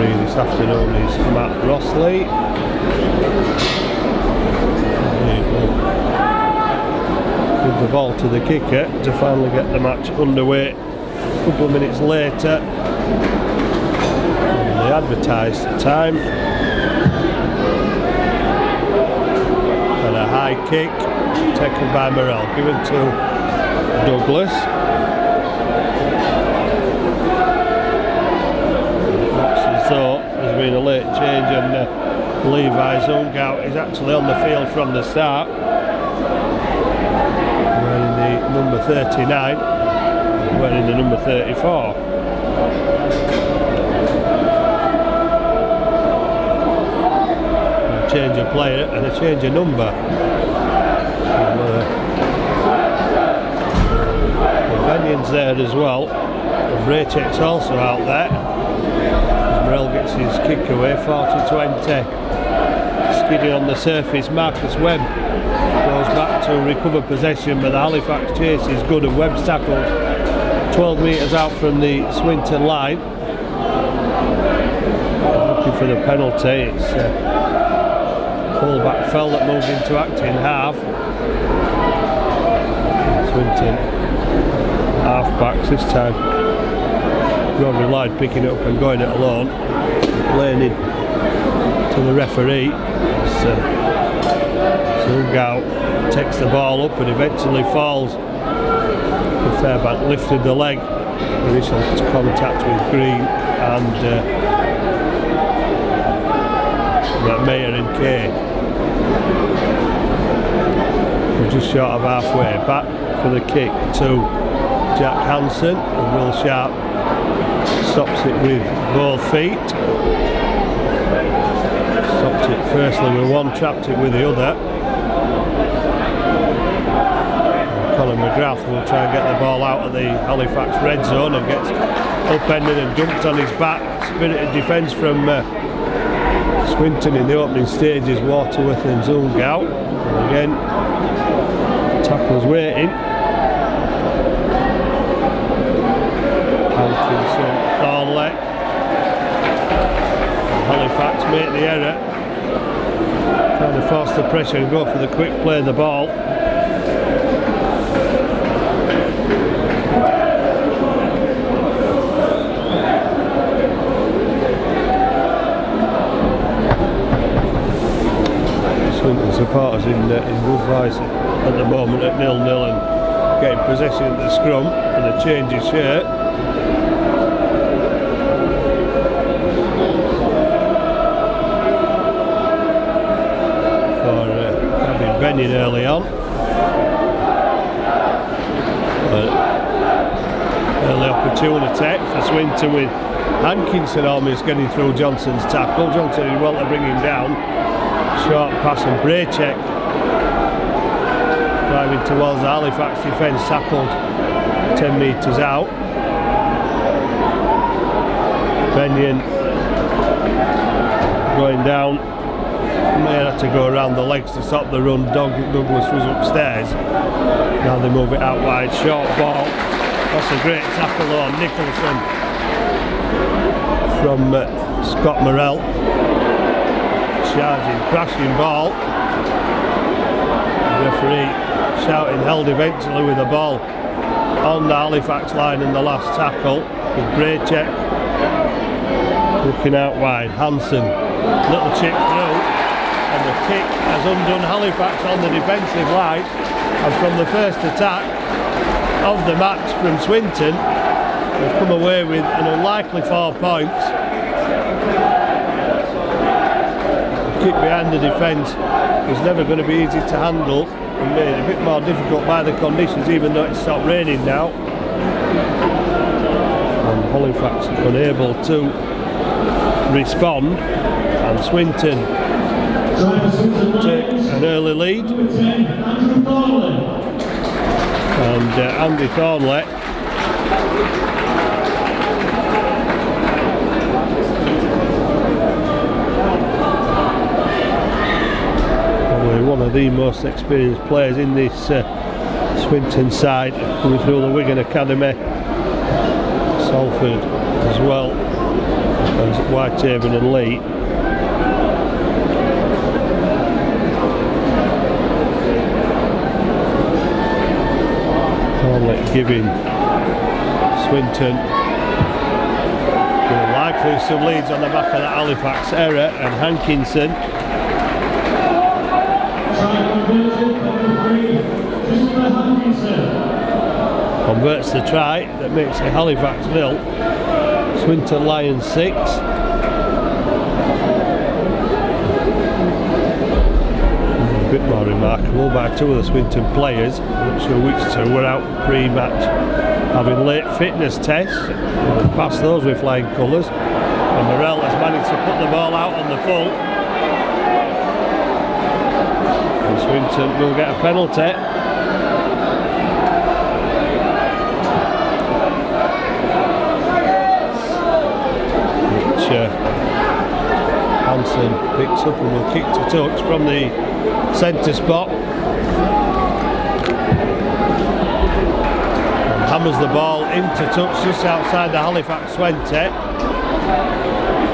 referee this afternoon is Matt Rossley. Give the ball to the kicker to finally get the match underway. A couple of minutes later, the advertised time, and a high kick taken by Morrell, given to Douglas. Looks as though there's been a late change, and Levi Zungout is actually on the field from the start, wearing the number 39, wearing the number 34. A change of player and a change of number. Benion's there as well, and Braycheck's also out there. As Morrell gets his kick away, 40-20. Skidding on the surface, Marcus Webb goes back to recover possession, but the Halifax chase is good, and Webb's tackled 12 metres out from the Swinton line. Looking for the penalty. It's full-back fell that moved into acting half. Swinton half-backs this time. Rodney Lloyd picking it up and going it alone, playing in to the referee. Zungout takes the ball up and eventually falls. Fairbank lifted the leg. Initial contact with Green and Mayer and Kay. We're just short of halfway. Back for the kick to Jack Hansen, and Will Sharp stops it with both feet. Stopped it firstly with one, trapped it with the other. Colin McGrath will try and get the ball out of the Halifax red zone and gets upended and dumped on his back. Spirited defence from Swinton in the opening stages, Waterworth and Zungout. And again, tackle's waiting. Hankinson, Thornley. Halifax make the error, trying to force the pressure and go for the quick play of the ball. Swinton supporters in good voice at the moment at 0-0 and getting possession at the scrum, and a change of shirt. Benion early on. Early opportunity for Swinton, with Hankinson almost getting through Johnson's tackle. Johnson did well to bring him down. Short pass, and Braycheck driving towards the Halifax defence, tackled 10 metres out. Benion going down. Mayer had to go around the legs to stop the run. Douglas was upstairs. Now they move it out wide. Short ball. That's a great tackle on Nicholson from Scott Morrell. Charging, crashing ball. The referee shouting, held eventually with the ball on the Halifax line in the last tackle. With Braycheck looking out wide. Hansen, little chip through. And the kick has undone Halifax on the defensive line, and from the first attack of the match from Swinton, they've come away with an unlikely 4 points. The kick behind the defence was never going to be easy to handle, and made a bit more difficult by the conditions, even though it's stopped raining now. And Halifax unable to respond, and Swinton take an early lead, and Andy Thornley probably one of the most experienced players in this Swinton side, coming through the Wigan Academy. Salford as well. and Whitehaven and Lee. Giving Swinton likely some leads on the back of that Halifax error, and Hankinson converts the try that makes it Halifax 0, Swinton Lions 6. A bit more remarkable by two of the Swinton players, I'm not sure which two were out pre-match having late fitness tests, and passed those with flying colours, and Morel has managed to put the ball out on the full, and Swinton will get a penalty. Which Hanson picks up and will kick to touch from the centre spot. Hammers the ball into touch just outside the Halifax 20.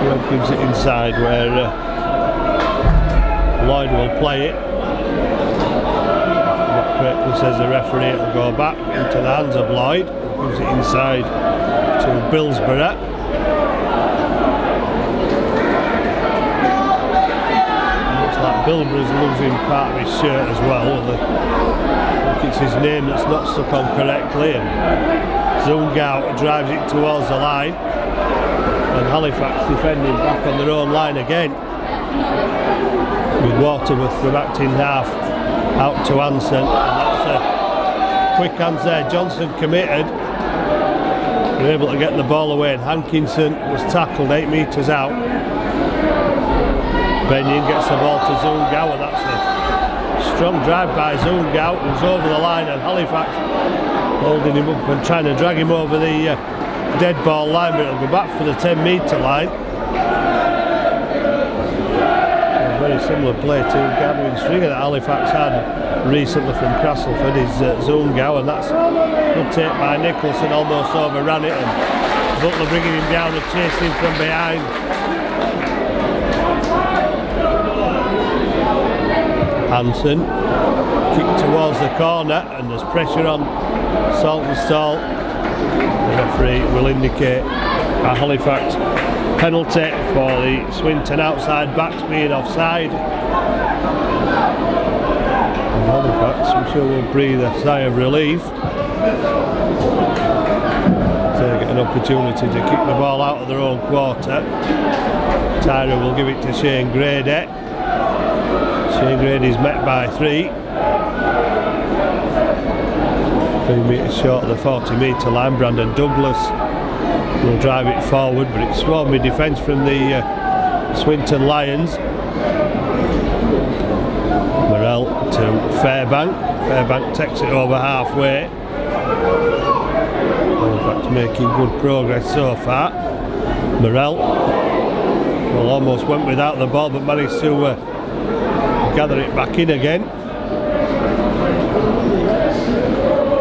Webb gives it inside where Lloyd will play it. What correctly says the referee, it'll go back into the hands of Lloyd. Gives it inside to Billsborough. Looks like Billsborough's losing part of his shirt as well. It's his name that's not stuck on correctly, and Zungout drives it towards the line, and Halifax defending back on their own line again, with Waterworth from acting half out to Hanson, and that's a quick hands there. Johnson committed, they're able to get the ball away, and Hankinson was tackled 8 metres out. Benyon gets the ball to Zungout, and that's a strong drive by Zungout, who's over the line, and Halifax holding him up and trying to drag him over the dead ball line, but it'll go back for the 10 metre line. A very similar play to Gathering Stringer that Halifax had recently from Castleford is Zungout, and that's a good take by Nicholson, almost overran it, and Butler bringing him down and chasing from behind. Hanson kick towards the corner, and there's pressure on Saltonstall. The referee will indicate a Halifax penalty for the Swinton outside backs being offside. And Halifax, I'm sure, will breathe a sigh of relief. They get an opportunity to kick the ball out of their own quarter. Tyra will give it to Shane Grady. Shane Grady's met by 3. 3 metres short of the 40 metre line. Brandon Douglas will drive it forward, but it's swarmy defence from the Swinton Lions. Morel to Fairbank. Fairbank takes it over halfway. In fact, making good progress so far. Morel well, almost went without the ball, but managed to gather it back in again.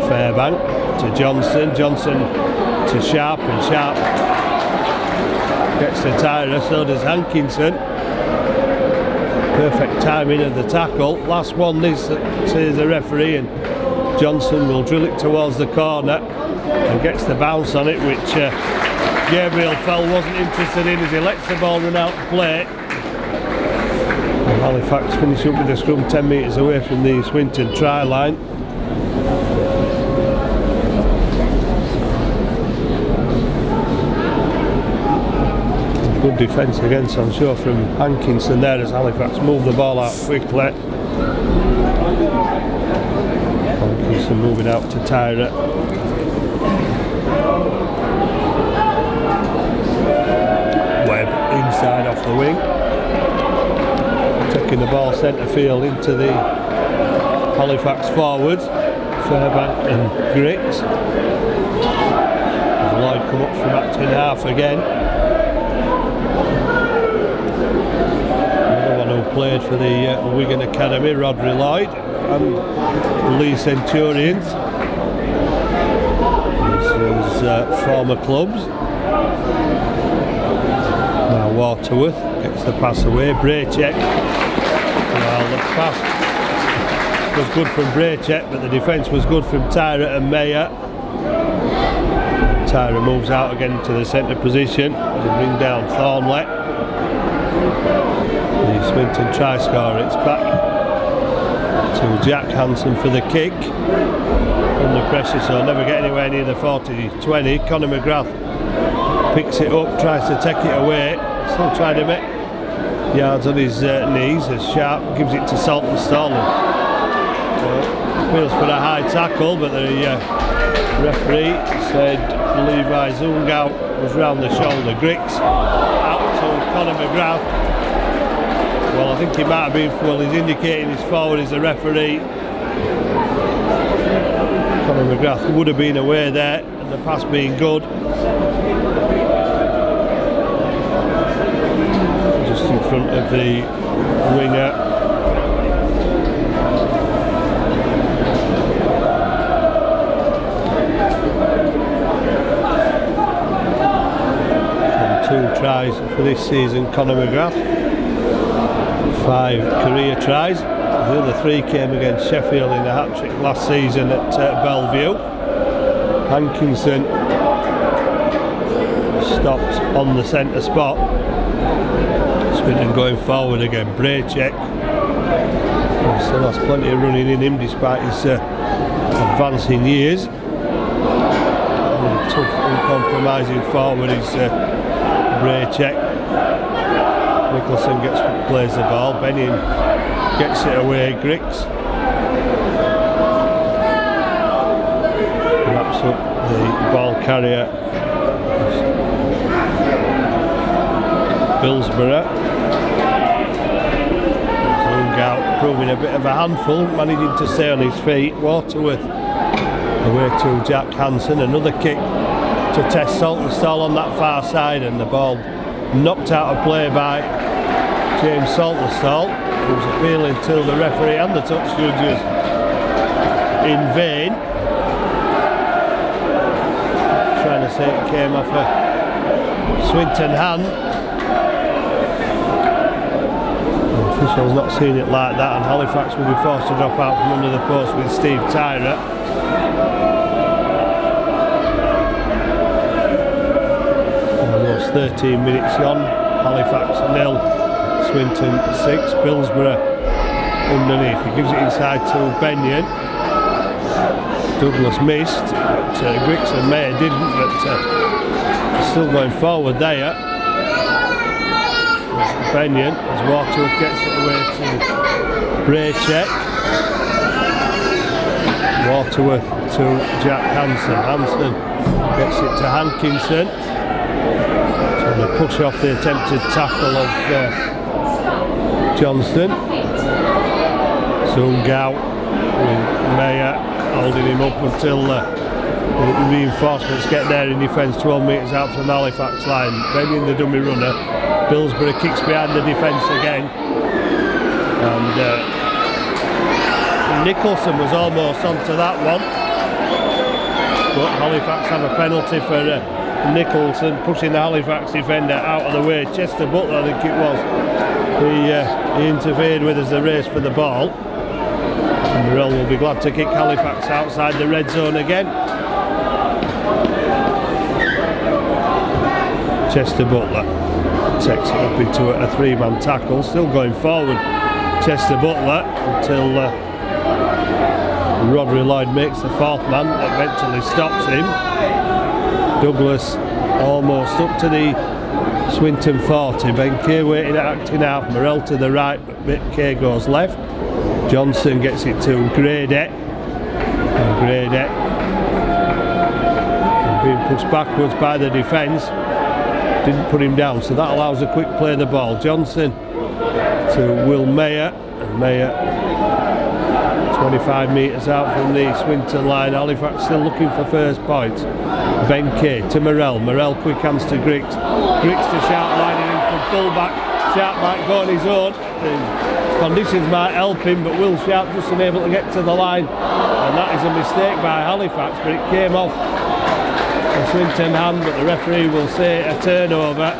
Fairbank to Johnson, Johnson to Sharp, and Sharp gets the Tyra, so does Hankinson. Perfect timing of the tackle. Last one this, says the referee, and Johnson will drill it towards the corner and gets the bounce on it, which Gabriel Fell wasn't interested in as he lets the ball run out of play. And Halifax finish up with the scrum 10 metres away from the Swinton try line. Good defence again, so I'm sure, from Hankinson there as Halifax move the ball out quickly. Hankinson moving out to Tyra. Webb inside off the wing. Taking the ball centre field into the Halifax forwards. Fairbank and Griggs. As Lloyd come up from acting half again. Played for the Wigan Academy, Rodri Lloyd, and Lee Centurions. These former clubs. Now Waterworth gets the pass away. Braycheck. Well, the pass was good from Braycheck, but the defence was good from Tyra and Mayer. Tyra moves out again to the centre position to bring down Thornley. The Swinton try scorer. It's back to Jack Hansen for the kick. Under pressure, so never get anywhere near the 40-20. Conor McGrath picks it up, tries to take it away. Still trying to make yards on his knees as Sharp gives it to Salton Stalling. Appeals for a high tackle, but the referee said Levi Zungau was round the shoulder. Griggs out to Conor McGrath. Well, I think he might have been, well, he's indicating he's forward as a referee. Conor McGrath would have been away there, and the pass being good. Just in front of the winger. And 2 tries for this season, Conor McGrath. 5 career tries. The other 3 came against Sheffield in a hat-trick last season at Bellevue. Hankinson stopped on the centre spot. Swinton going forward again. Braycheck still has plenty of running in him despite his advancing years. And tough, uncompromising forward is Braycheck. Nicholson plays the ball. Benyon gets it away. Griggs wraps up the ball carrier. Billsborough. Zungau proving a bit of a handful, managing to stay on his feet. Waterworth away to Jack Hansen. Another kick to test Saltonstall on that far side, and the ball knocked out of play by James Saltonstall, who's appealing to the referee and the touch judges in vain. Trying to say it came off a Swinton hand. The official's not seen it like that, and Halifax will be forced to drop out from under the post with Steve Tyra. Almost 13 minutes gone. Halifax 0, Swinton 6. Billsborough underneath. He gives it inside to Benyon. Douglas missed, but Griggs and Mayer didn't, but still going forward there. Benyon, as Waterworth gets it away to Braycheck. Waterworth to Jack Hansen. Hansen gets it to Hankinson. Trying to push off the attempted tackle of Johnston. Zungau with Mayer holding him up until the reinforcements get there in defence 12 metres out from the Halifax line. Benyon the dummy runner. Billsborough kicks behind the defence again. And Nicholson was almost onto that one. But Halifax have a penalty for Nicholson pushing the Halifax defender out of the way. Chester Butler, I think it was, he interfered with as they raced for the ball. And Morell will be glad to kick Halifax outside the red zone again. Chester Butler takes it up into a 3-man tackle, still going forward. Chester Butler until Rodri Lloyd makes the 4th man, eventually stops him. Douglas almost up to the Swinton 40. Ben Kay waiting at acting half. Morell to the right, but Kay goes left. Johnson gets it to Grady. And Grady being pushed backwards by the defence. Didn't put him down, so that allows a quick play of the ball. Johnson to Will Mayer. And Mayer 25 metres out from the Swinton line. Halifax still looking for first points. Ben Kay to Morell. Morell quick hands to Griggs. Griggs to Sharp, lining in from full-back. Sharp might go on his own. The conditions might help him, but Will Sharp just unable to get to the line. And that is a mistake by Halifax, but it came off the Swinton hand, but the referee will say a turnover.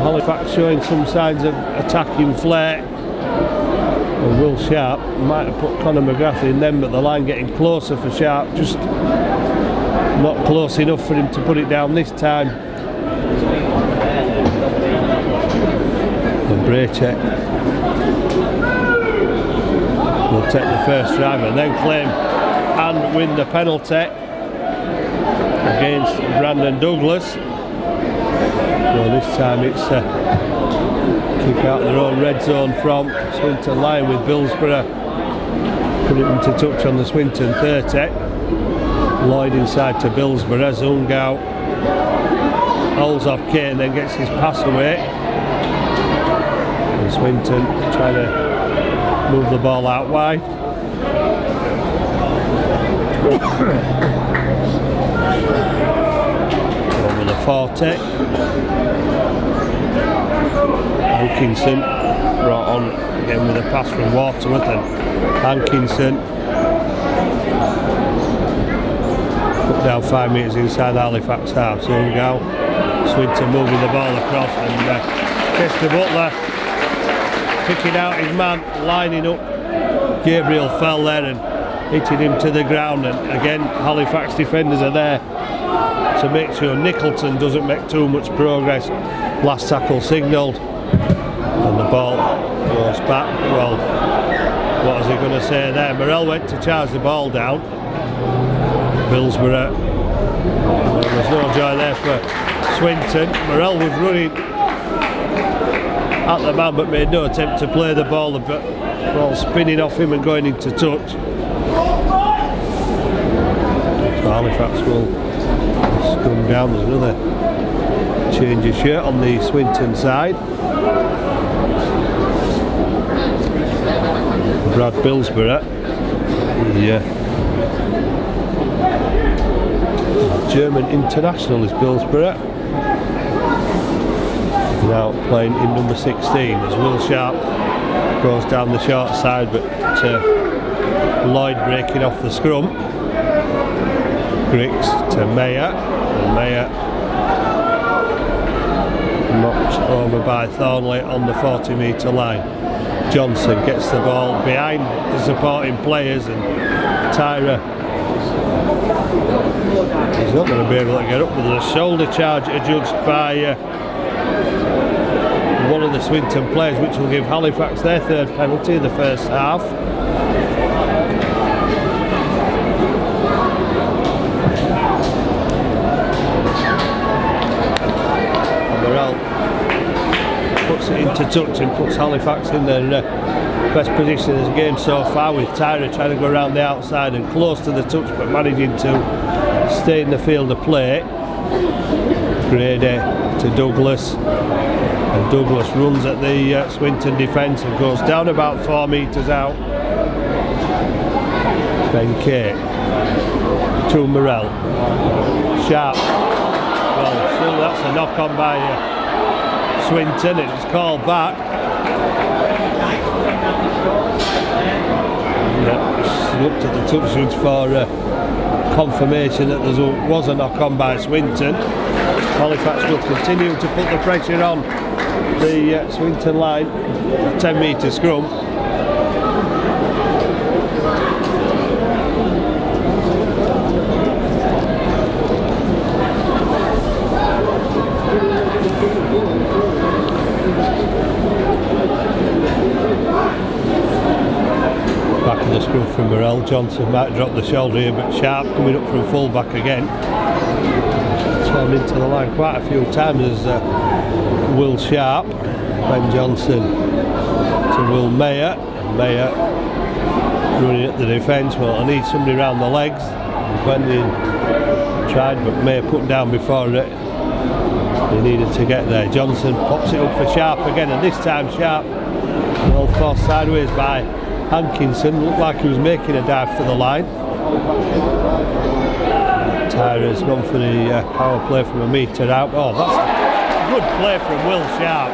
Halifax showing some signs of attacking flair. And Will Sharp might have put Conor McGrath in then, but the line getting closer for Sharp, just not close enough for him to put it down this time. And Braycheck will take the first drive and then claim and win the penalty against Brandon Douglas. So this time it's kick out their own red zone from Swinton line, with Billsborough putting into touch on the Swinton 30. Lloyd inside to Billsborough. Zungau holds off Kane and then gets his pass away. And Swinton trying to move the ball out wide. Over the 40. Hankinson brought on again with a pass from Waterworth, and Hankinson put down 5 metres inside Halifax half. Zungau, Swinton moving the ball across, and Chester Butler picking out his man, lining up. Gabriel fell there and hitting him to the ground, and again Halifax defenders are there to make sure Nicholson doesn't make too much progress. Last tackle signalled, and the ball goes back. Well, what was he going to say there? Morrell went to charge the ball down. Billsborough, well, there's no joy there for Swinton. Morrell was running at the man but made no attempt to play the ball. The ball spinning off him and going into touch. So Halifax will scrum down. There's another change of shirt on the Swinton side. Brad Billsborough, German international is Billsborough, now playing in number 16 as Will Sharp goes down the short side, but Lloyd breaking off the scrum. Griggs to Mayer, and Mayer knocked over by Thornley on the 40-metre line. Johnson gets the ball behind the supporting players, and Tyra, he's not going to be able to get up with a shoulder charge adjudged by one of the Swinton players, which will give Halifax their third penalty in the first half. Puts it into touch and puts Halifax in their best position as a game so far, with Tyra trying to go around the outside and close to the touch but managing to stay in the field of play. Grady to Douglas, and Douglas runs at the Swinton defence and goes down about 4 metres out. Ben Kay to Morrell. Sharp, well, still that's a knock on by Swinton, and it's called back. Looked at the touch for confirmation that there was a knock on by Swinton. Halifax will continue to put the pressure on the Swinton line, a 10-metre scrum. Back in the scrum from Morrell. Johnson might drop the shoulder here, but Sharp coming up from full back again. Turned into the line quite a few times as Will Sharp. Ben Johnson to Will Mayer. Mayer running at the defence. Well, I need somebody round the legs. Bending tried, but Mayer put down before it. He needed to get there. Johnson pops it up for Sharp again, and this time Sharp well forced sideways by Hankinson. Looked like he was making a dive for the line. Tyra's gone for the power play from a metre out. Oh, that's a good play from Will Sharp.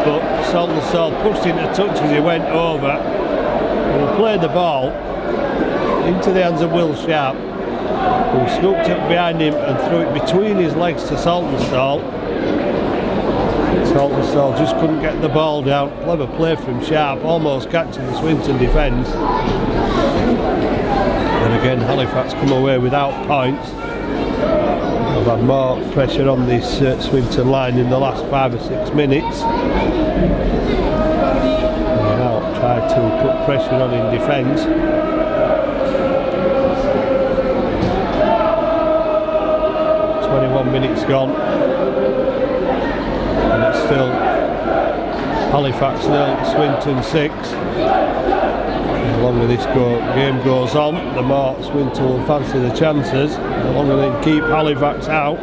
But Saltonstall pushed into touch as he went over. And he played the ball into the hands of Will Sharp, who scooped up behind him and threw it between his legs to Saltonstall. Saltonstall just couldn't get the ball down. Clever play from Sharp, almost catching the Swinton defence. And again, Halifax come away without points. I've had more pressure on this Swinton line in the last 5 or 6 minutes. And now try to put pressure on in defence. Minutes gone, and it's still Halifax 0, Swinton 6. The longer this game goes on, the more Swinton will fancy the chances. The longer they keep Halifax out.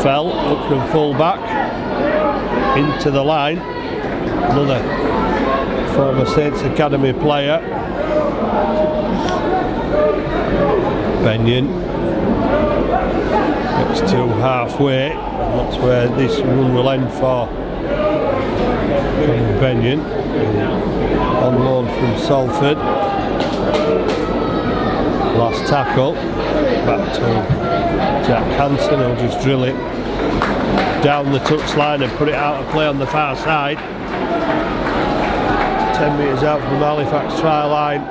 Fell up from full back into the line. Another former Saints Academy player, Benyon. Gets to halfway, and that's where this run will end for Benyon, on loan from Salford. Last tackle, back to Jack Hansen, who'll just drill it down the touchline and put it out of play on the far side. 10 metres out from the Halifax try line.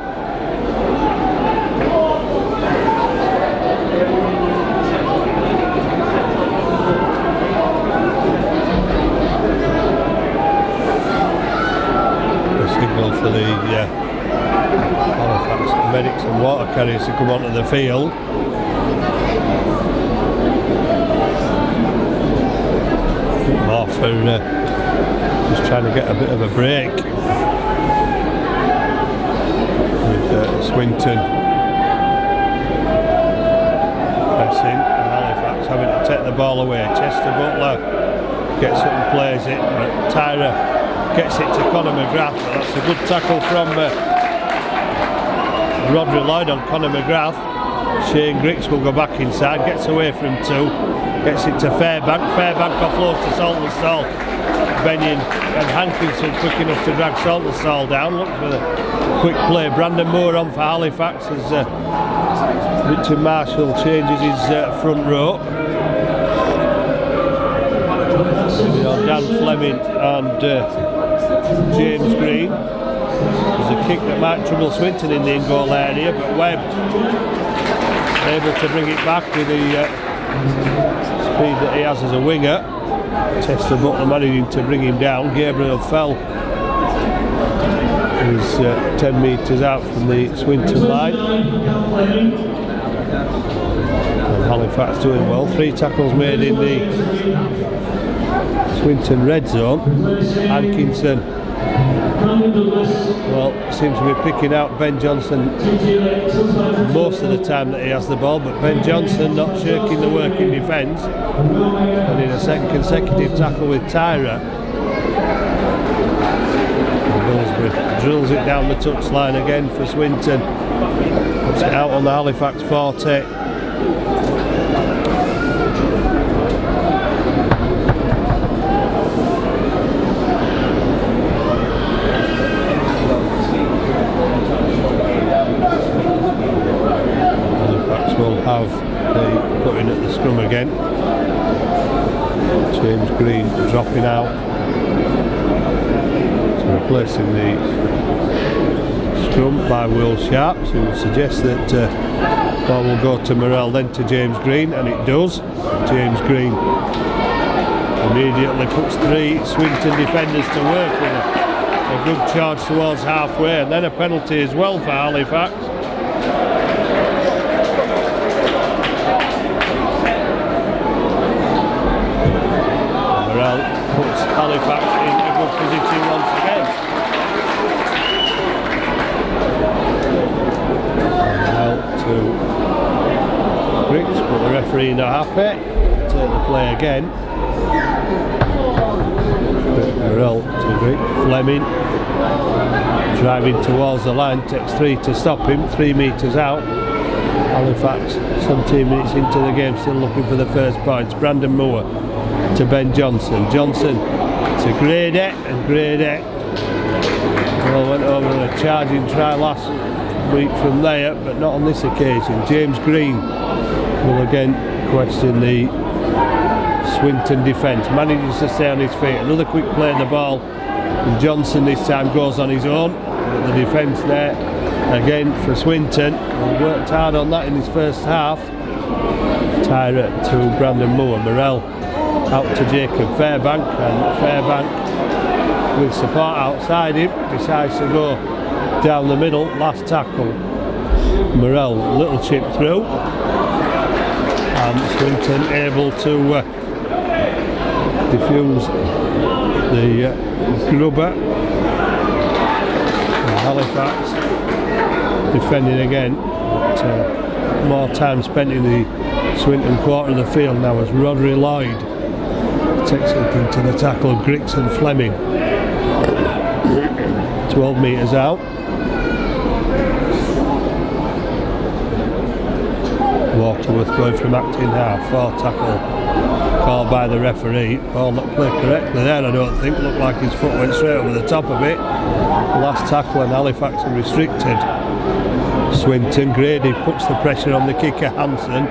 Signal for the Halifax medics and water carriers to come onto the field. More for just trying to get a bit of a break with Swinton pressing and Halifax having to take the ball away. Chester Butler gets up and plays it, but Tyra gets it to Conor McGrath, but that's a good tackle from Rodri Lloyd on Conor McGrath. Shane Griggs will go back inside, gets away from 2, gets it to Fairbank. Fairbank offloads to Saltonstall. Benyon and Hankinson quick enough to drag Saltonstall down. Look for the quick play. Brandon Moore on for Halifax as Richard Marshall changes his front row. Dan Fleming and James Green. There's a kick that might trouble Swinton in the in-goal area, but Webb able to bring it back with the speed that he has as a winger. Chester Butler managing to bring him down. Gabriel Fell is 10 metres out from the Swinton line. And Halifax doing well. 3 tackles made in the Swinton red zone. Hankinson, well, seems to be picking out Ben Johnson most of the time that he has the ball, but Ben Johnson not shirking the work in defence, and in a second consecutive tackle with Tyra. Millsbury drills it down the touchline again for Swinton, puts it out on the Halifax 40. Have the putting at the scrum again. James Green dropping out, so replacing the scrum by Will Sharp, who will suggest that ball will go to Morrell, then to James Green, and it does. James Green immediately puts 3 Swinton defenders to work with a good charge towards halfway, and then a penalty as well for Halifax. Puts Halifax in a good position once again. Now to Griggs, but the referee not happy. Take the play again. Morrell to Griggs. Fleming driving towards the line, takes 3 to stop him, 3 metres out. Halifax 17 minutes into the game, still looking for the first points. Brandon Moore to Ben Johnson. Johnson to Grady, and Grady well, went over a charging try last week from there, but not on this occasion. James Green will again question the Swinton defence, manages to stay on his feet. Another quick play of the ball, and Johnson this time goes on his own. The defence there again for Swinton. He worked hard on that in his first half. Tyra to Brandon Moore. Morell out to Jacob Fairbank, and Fairbank with support outside him decides to go down the middle. Last tackle, Morell, little chip through, and Swinton able to diffuse the grubber. Halifax defending again, but more time spent in the Swinton quarter of the field now as Rodri Lloyd takes it into the tackle of Griggs and Fleming. 12 metres out. Waterworth going from acting half. 4 tackle called by the referee. Ball not played correctly there, I don't think. Looked like his foot went straight over the top of it. Last tackle, and Halifax are restricted. Swinton, Grady puts the pressure on the kicker Hansen.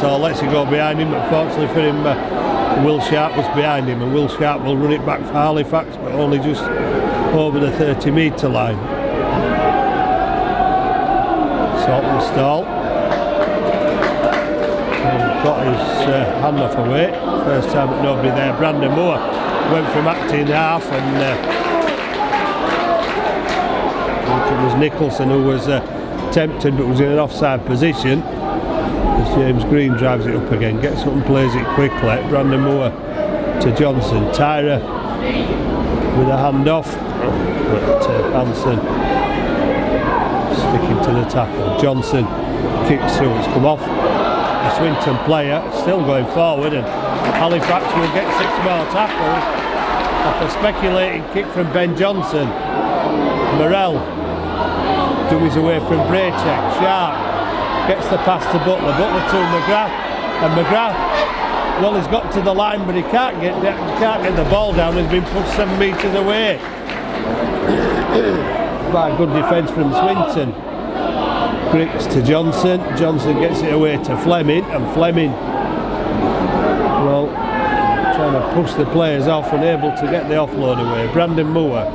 So lets it go behind him. Unfortunately for him, Will Sharp was behind him, and Will Sharp will run it back for Halifax, but only just over the 30 metre line. Salton stall. Got his hand off away. First time that nobody there. Brandon Moore went from acting half, and I think it was Nicholson who was tempted but was in an offside position. As James Green drives it up again, gets up and plays it quickly. Brandon Moore to Johnson. Tyra with a hand off, but Hansen sticking to the tackle. Johnson kicks through, it's come off. The Swinton player still going forward, and Halifax will get 6 more tackles after a speculating kick from Ben Johnson. Morell dummies away from Braycheck. Sharp gets the pass to Butler. Butler to McGrath, and McGrath, well, he's got to the line, but he can't get the ball down. He's been pushed 7 metres away. Quite a good defence from Swinton. Griggs to Johnson. Johnson gets it away to Fleming, and Fleming, well, trying to push the players off and able to get the offload away. Brandon Moore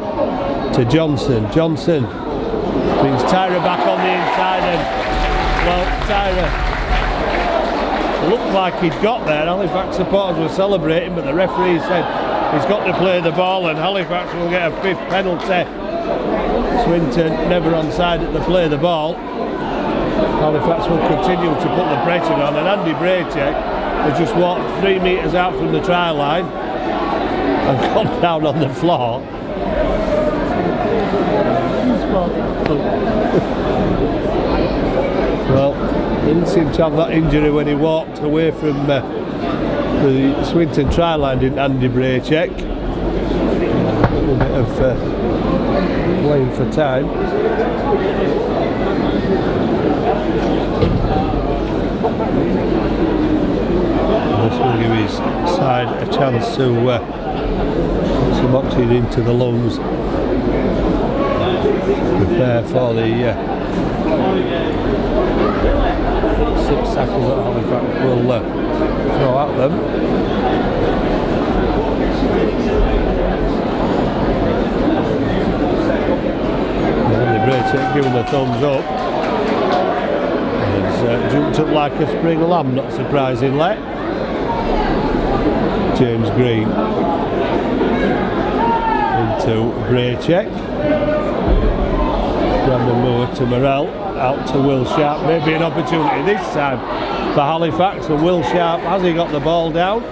to Johnson. Johnson brings Tyra back on the inside, and well, Tyra looked like he'd got there. Halifax supporters were celebrating, but the referee said he's got to play the ball, and Halifax will get a 5th penalty. Swinton never onside at the play of the ball. Halifax will continue to put the pressure on, and Andy Braycheck has just walked 3 metres out from the try line and gone down on the floor. Well, he didn't seem to have that injury when he walked away from the Swinton try line, didn't Andy Braycheck? A little bit of playing for time. This will give his side a chance to put some oxygen into the lungs. Prepare for the 6 tackles that Halifax will throw at them. The Braycheck giving the thumbs up. He's jumped up like a spring lamb, not surprisingly. James Green into Braycheck. Brandon Moore to Morell, out to Will Sharp. Maybe an opportunity this time for Halifax, and Will Sharp, has he got the ball down?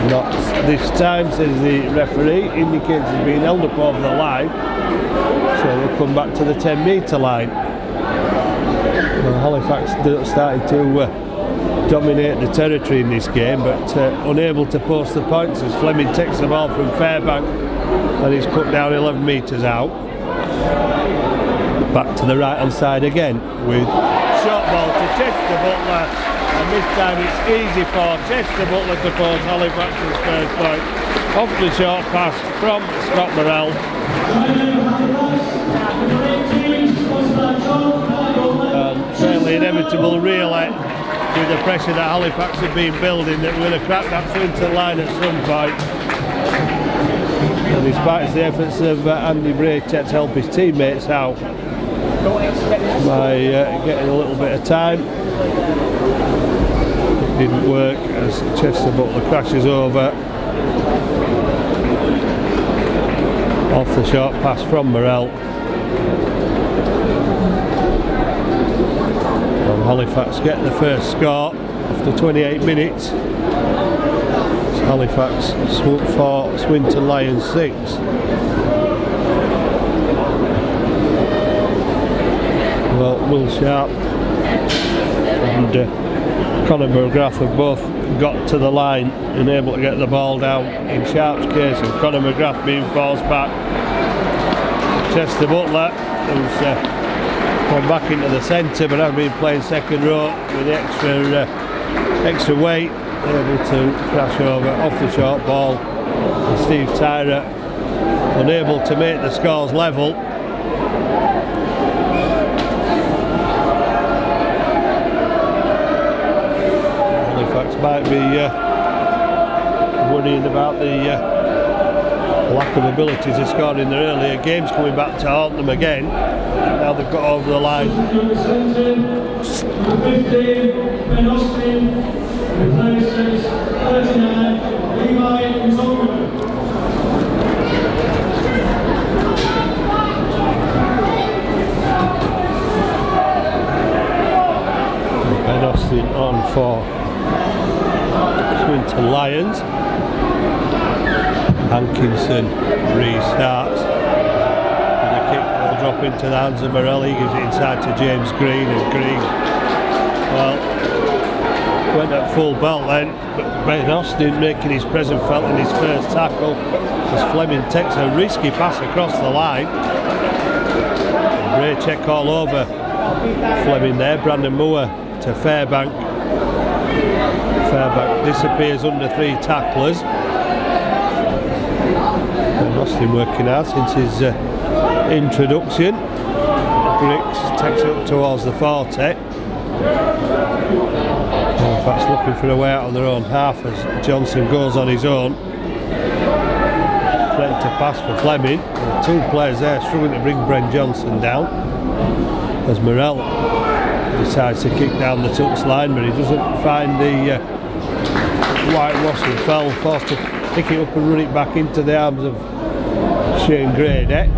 Not this time, says the referee. Indicates he's been held up over the line, so we'll come back to the 10 metre line. Well, Halifax started to dominate the territory in this game, but unable to post the points as Fleming takes the ball from Fairbank, and he's put down 11 metres out. Back to the right hand side again with short ball to Chester Butler, and this time it's easy for Chester Butler to post Halifax's first point off the short pass from Scott Morell. And fairly inevitable really with the pressure that Halifax have been building, that we're going to crack that Swinton line at some point. And despite the efforts of Andy Bray to help his teammates out by getting a little bit of time, it didn't work as Chester Butler crashes over off the short pass from Morrell. And Halifax get the first score after 28 minutes. It's Halifax 4, Swinton Lions 6. Well, Will Sharp and Conor McGrath have both got to the line and able to get the ball down in Sharp's case, and Conor McGrath being forced back. Chester Butler, who's gone back into the centre but has been playing second row with the extra weight, able to crash over off the short ball, and Steve Tyra unable to make the scores level. Halifax might be worrying about the lack of ability to score in their earlier games coming back to haunt them again. Now they've got over the line. Ben Austin on for Swinton Lions. Hankinson restarts with a kick that'll drop into the hands of Morrell. He gives it inside to James Green, and Green, well, went at full belt then, but Ben Austin making his presence felt in his first tackle as Fleming takes a risky pass across the line. Ray check all over Fleming there. Brandon Moore to Fairbank. Fairbank disappears under 3 tacklers. Austin working hard since his introduction. Griggs takes it up towards the 40. Halifax looking for a way out of their own half as Johnson goes on his own. Threatened to pass for Fleming. And 2 players there struggling to bring Brent Johnson down as Morrell decides to kick down the touchline, but he doesn't find the whitewash and fell, forced to pick it up and run it back into the arms of Shane Grady.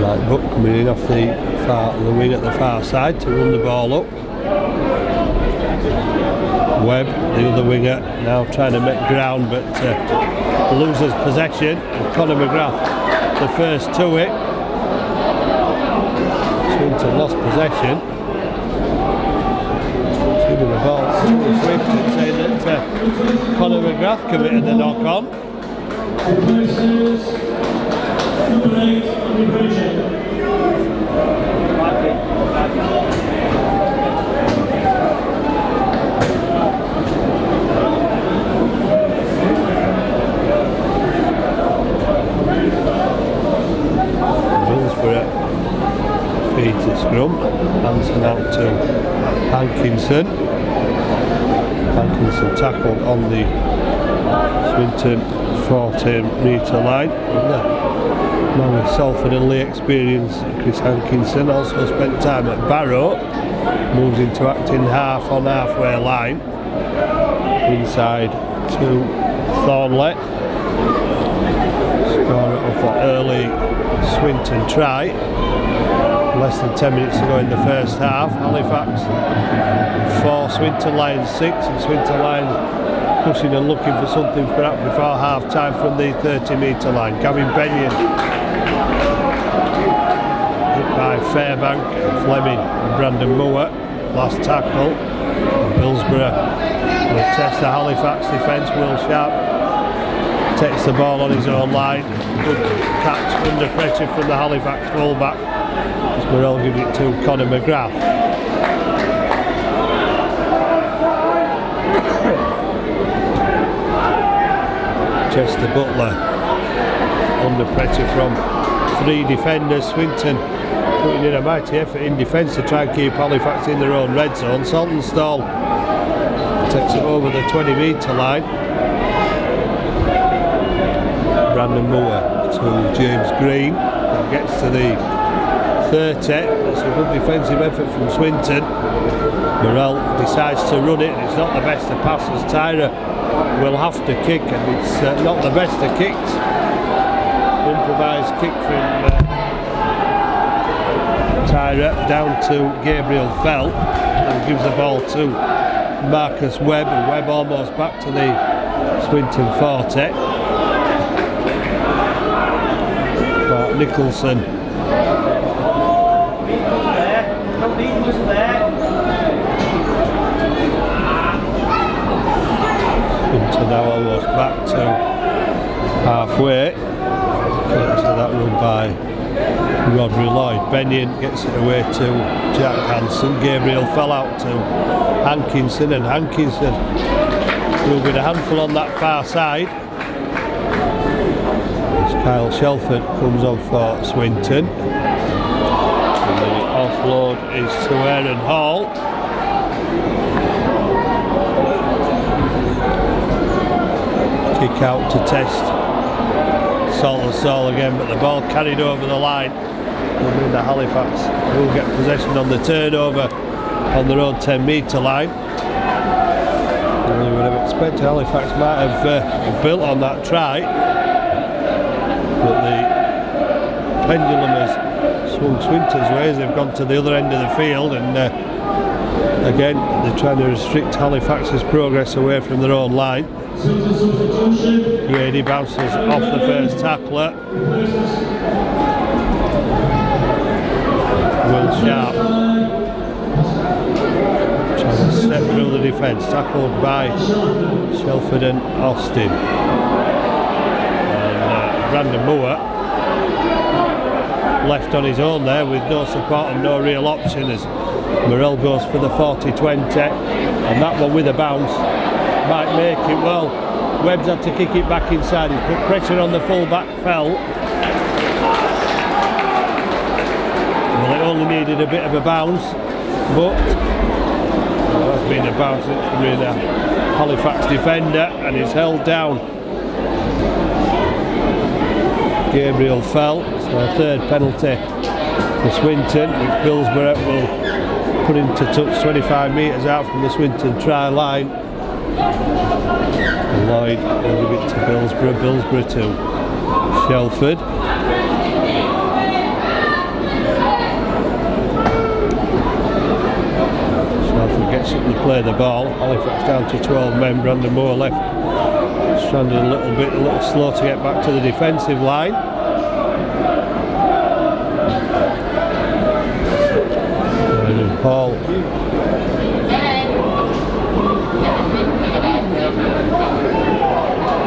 Mike Buck coming in off the wing at the far side to run the ball up. Webb, the other winger, now trying to make ground but loses possession. And Conor McGrath, the first to it. Swinton lost possession. Giving the ball to Swift and saying that Conor McGrath committed the knock on. Middlesbrough feeds the scrum, Hanson out to Hankinson. Hankinson tackled on the Swinton 14-metre line. Man with Salford and Lee experience, Chris Hankinson also spent time at Barrow, moves into acting half on halfway line. Inside to Thornley. Scorer of the early Swinton try. Less than 10 minutes to go in the first half. Halifax 4, Swinton Lions 6, and Swinton Lions pushing and looking for something perhaps before half time from the 30-metre line. Gavin Benyon hit by Fairbank, Fleming and Brandon Moore. Last tackle. Middlesbrough will test the Halifax defence. Will Sharp takes the ball on his own line. Good catch under pressure from the Halifax fullback. Morrell gives it to Conor McGrath. Chester Butler under pressure from 3 defenders. Swinton putting in a mighty effort in defence to try and keep Halifax in their own red zone. Saltonstall takes it over the 20-metre line. Brandon Moore to James Green, and gets to the 30. That's a good defensive effort from Swinton. Morrell decides to run it, and it's not the best of passes. Tyra will have to kick, and it's not the best of kicks. Improvised kick from Tyra down to Gabriel Fell, and gives the ball to Marcus Webb, and Webb almost back to the Swinton 40. Mark Nicholson into now almost back to halfway. So that run by Rodri Lloyd. Benyon gets it away to Jack Hansen. Gabriel fell out to Hankinson, and Hankinson will be a handful on that far side. As Kyle Shelford comes on for Swinton. And the offload is to Aaron Hall. Kick out to test Saltonstall again, but the ball carried over the line. Will mean that Halifax will get possession on the turnover on their own 10-metre line. You would have expected Halifax might have built on that try, but the pendulum has swung Swinton's way as they've gone to the other end of the field, and again they're trying to restrict Halifax's progress away from their own line. Grady bounces off the first tackler. Will Sharp trying to step through the defence, tackled by Shelford and Austin. And Brandon Moore left on his own there with no support and no real option as Morrell goes for the 40-20, and that one with a bounce might make it. Well, Webb's had to kick it back inside. He's put pressure on the full-back Fell. Well, it only needed a bit of a bounce, but that's been a bounce from the Halifax defender, and he's held down. Gabriel Fell, so a third penalty for Swinton, which Billsborough will put into touch 25 metres out from the Swinton try line. And Lloyd will give it to Billsborough to Shelford. Shelford gets up to play the ball. Halifax down to 12 men. Brandon Moore left stranded a little slow to get back to the defensive line. And Paul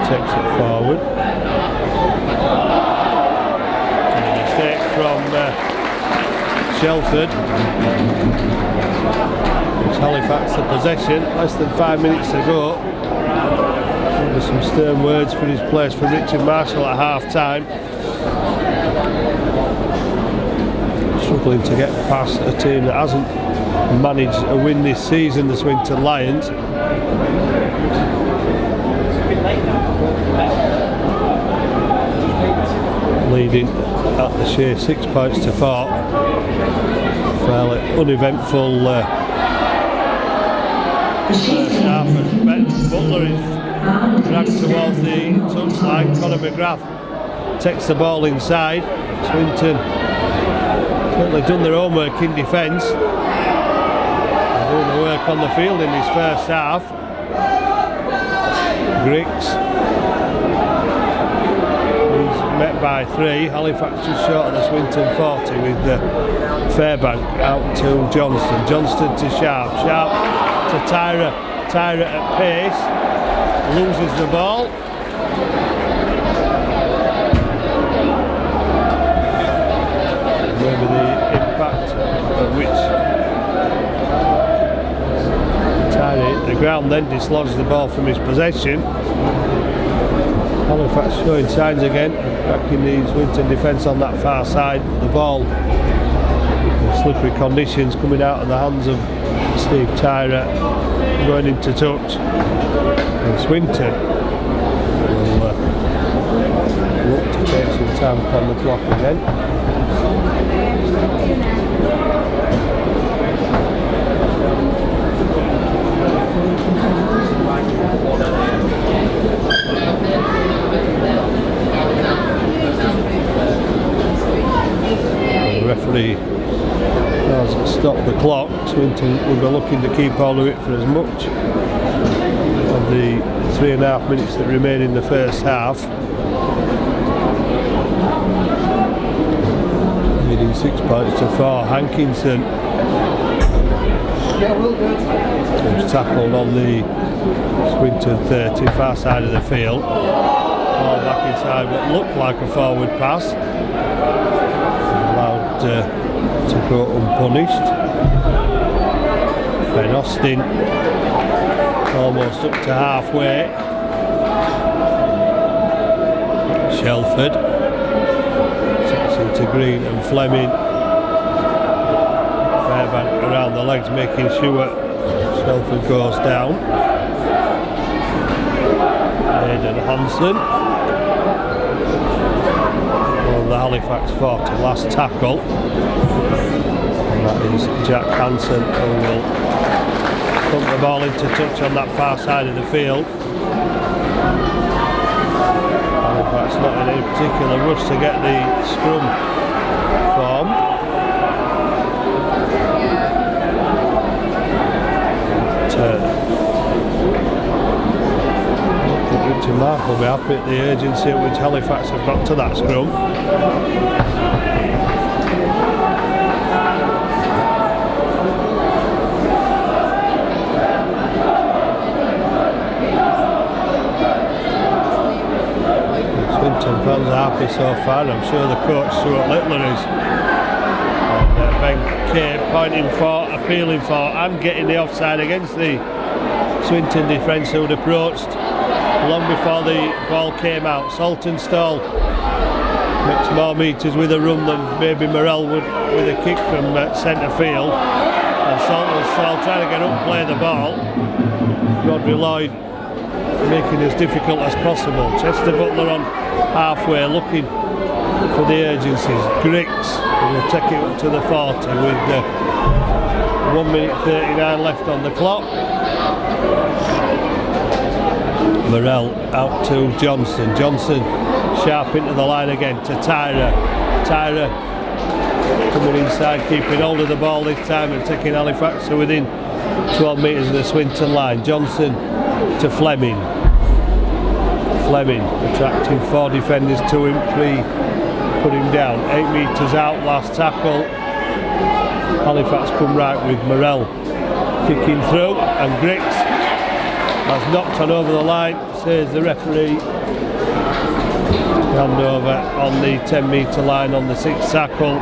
takes it forward. And a mistake from Shelford. It's Halifax the possession, less than 5 minutes to go. There's some stern words for his place for Richard Marshall at half time. Struggling to get past a team that hasn't managed a win this season, the Swinton Lions. Leading at the Shea 6 points to 4. Fairly uneventful first half as Butler is dragged towards the touchline. Conor McGrath takes the ball inside. Swinton certainly done their homework in defence. They're doing the work on the field in this first half. Griggs is met by 3. Halifax just short of the Swinton 40 with Fairbank out to Johnston. Johnston to Sharp. Sharp to Tyra. Tyra at pace. Loses the ball. Maybe the impact of which Tyra hit the ground, then dislodges the ball from his possession. Halifax showing signs again, backing the Swinton defence on that far side. The ball in slippery conditions coming out of the hands of Steve Tyra, going into touch. And Swinton will look to take some time upon the clock again. The referee has stopped the clock. Swinton will be looking to keep all of it for as much of the 3.5 minutes that remain in the first half. Leading 6 points to 4. Hankinson was tackled on the Swinton 30, far side of the field. Ball back inside what looked like a forward pass. Allowed to go unpunished. Ben Austin almost up to halfway. Shelford takes into Green and Fleming. Fairbank around the legs, making sure Shelford goes down. Aidan Hansen on the Halifax 40, last tackle. And that is Jack Hansen, who will pump the ball into touch on that far side of the field. Halifax not in any particular rush to get the scrum formed. Richard Mark will be happy at the urgency at which Halifax have got to that scrum. Swinton fans are happy so far, and I'm sure the coach Stuart Littler is. And Ben Kay pointing for, appealing for and getting the offside against the Swinton defence who had approached long before the ball came out. Saltonstall makes more metres with a run than maybe Morrell would with a kick from centre field. And Saltonstall trying to get up and play the ball. Rodri Lloyd making it as difficult as possible. Chester Butler on halfway looking for the urgencies. Griggs will take it up to the 40 with 1 minute 39 left on the clock. Morrell out to Johnson. Johnson sharp into the line again to Tyra. Tyra coming inside, keeping hold of the ball this time and taking Halifax to within 12 metres of the Swinton line. Johnson to Fleming. Fleming attracting 4 defenders to him, 3 put him down. 8 metres out, last tackle. Halifax come right with Morrell kicking through, and Griggs has knocked on over the line, says the referee. Hand over on the 10 metre line on the 6th tackle.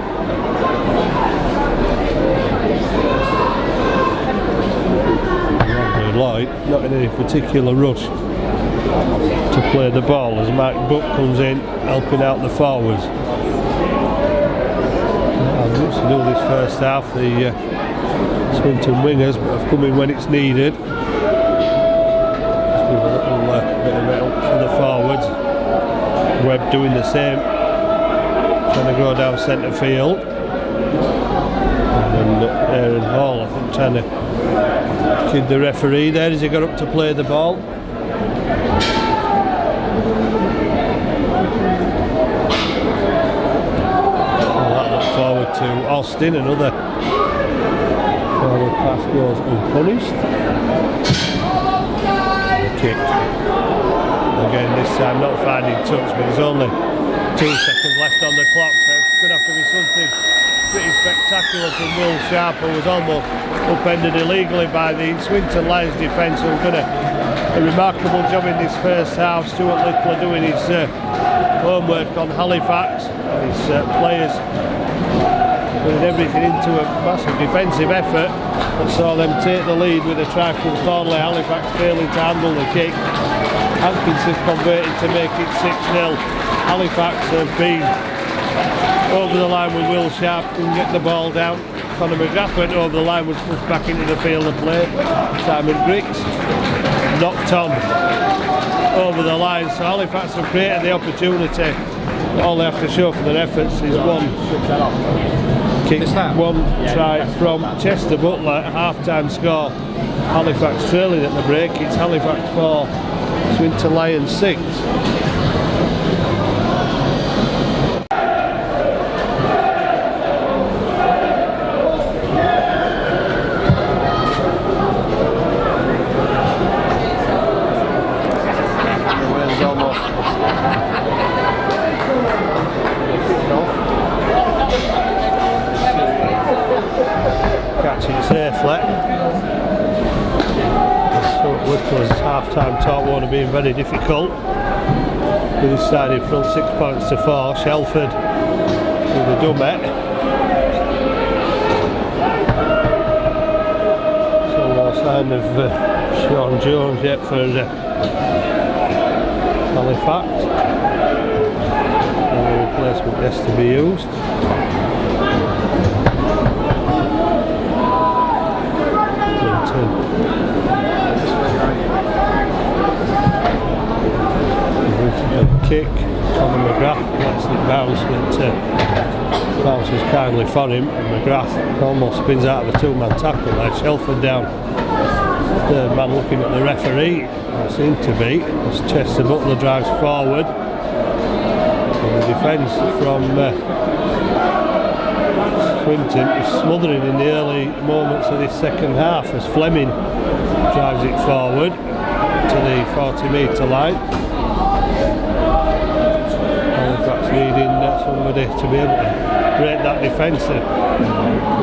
Lloyd not in any particular rush to play the ball as Mike Buck comes in helping out the forwards. Not much to do this first half. The Swinton wingers have come in when it's needed. Just give a little bit of help for the forwards. Webb doing the same, trying to go down centre field. And Aaron Hall, I think, trying to kid the referee there as he got up to play the ball. Well, that looks forward to Austin, another forward pass goes unpunished. Kick. Again, this time not finding touch, but there's only 2 seconds left on the clock, so it's going to have to be something pretty spectacular from Will Sharp, who was almost upended illegally by the Swinton Lions defence, who've done a remarkable job in this first half. Stuart Littler doing his homework on Halifax and his players putting everything into a massive defensive effort that saw them take the lead with a try from Thornley. Halifax failing to handle the kick. Hankinson converted to make it 6-0. Halifax have been over the line with Will Sharp, couldn't get the ball down. Conor McGrath went over the line, was pushed back into the field of play. Simon Griggs knocked on over the line, so Halifax have created the opportunity. All they have to show for their efforts is one kick, one try from Chester Butler. Half-time score, Halifax trailing at the break. It's Halifax 4, Swinton Lions 6. Catching safely. So Whittle's half-time talk won't have been very difficult. With his side in front 6 points to 4. Shelford with a dummy. So no sign of Sean Jones yet for Halifax. No replacement has to be used. Kick, Conor McGrath lets it bounce, but bounces kindly for him, and McGrath almost spins out of a two-man tackle there. Shelford down, third man looking at the referee, it seemed to be, as Chester Butler drives forward, and the defence from Swinton is smothering in the early moments of this second half as Fleming drives it forward to the 40-metre line. Halifax needing somebody to be able to break that defence. The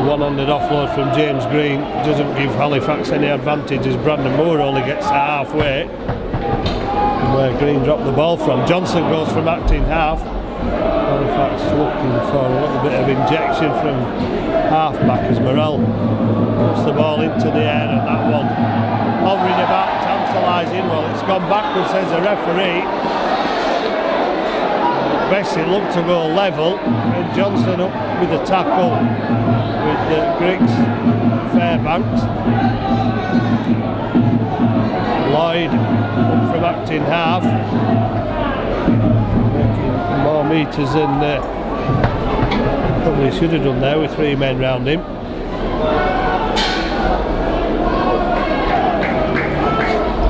one-handed offload from James Green doesn't give Halifax any advantage as Brandon Moore only gets to halfway. And where Green dropped the ball from. Johnson goes from acting half. Halifax looking for a little bit of injection from half-back as Morrell puts the ball into the air, and that one hovering about, tantalising. Well, it's gone backwards, says the referee. Best it looked to go level, and Johnson up with the tackle with Griggs, Fairbanks. Lloyd up from acting half, making more metres than probably should have done there with three men round him.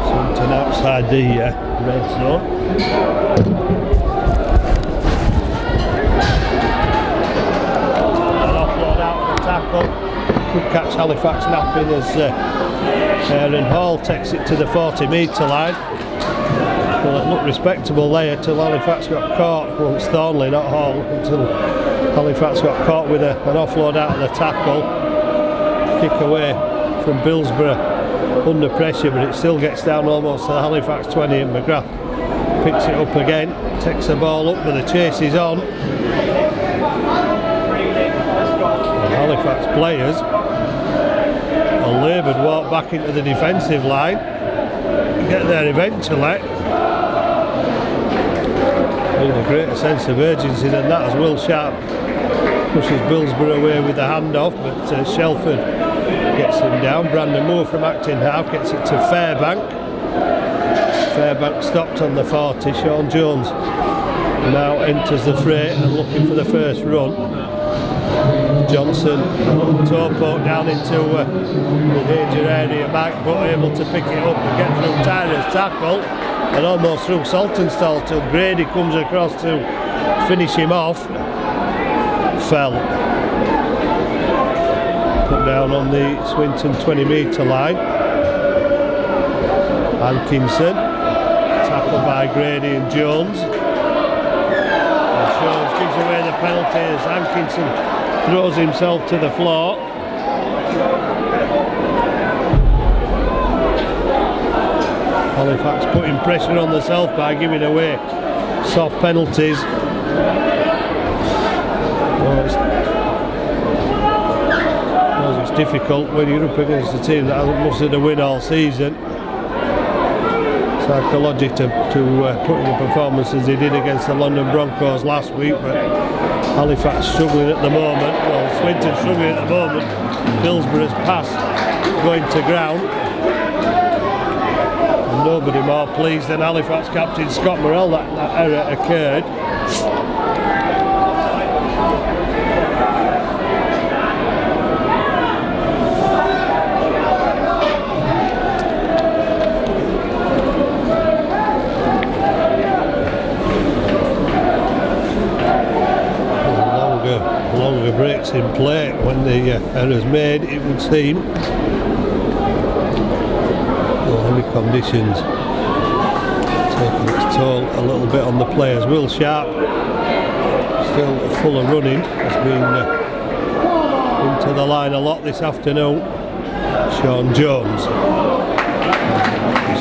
Swinton outside the red zone. Tackle. Good catch, Halifax napping as Aaron Hall takes it to the 40-metre line. Well, it looked respectable there till Halifax got caught. Well, it's Thornley, not Hall, until Halifax got caught with an offload out of the tackle. Kick away from Billsborough under pressure, but it still gets down almost to the Halifax 20, and McGrath picks it up again, takes the ball up, but the chase is on. Halifax players, a laboured walk back into the defensive line, get there eventually. In a greater sense of urgency than that as Will Sharp pushes Billsborough away with the handoff, but Shelford gets him down. Brandon Moore from acting half gets it to Fairbank. Fairbank stopped on the 40. Sean Jones now enters the fray and looking for the first run. Johnson, toe poke down into the danger area, Mike Butt able to pick it up and get through Tyler's tackle and almost through Saltonstall till Grady comes across to finish him off. Fell. Put down on the Swinton 20-metre line. Hankinson, tackled by Grady and Jones. And Jones gives away the penalty as Hankinson throws himself to the floor. Halifax putting pressure on themselves by giving away soft penalties. Well, difficult when you're up against a team that hasn't mustered a win all season. Psychological to put in the performances they did against the London Broncos last week, but Halifax struggling at the moment. Well, Swinton struggling at the moment. Hillsborough's pass going to ground. And nobody more pleased than Halifax captain Scott Morrell that error occurred. Longer breaks in play when the error's made, it would seem. Heavy conditions taking its toll a little bit on the players. Will Sharp still full of running, has been into the line a lot this afternoon. Sean Jones,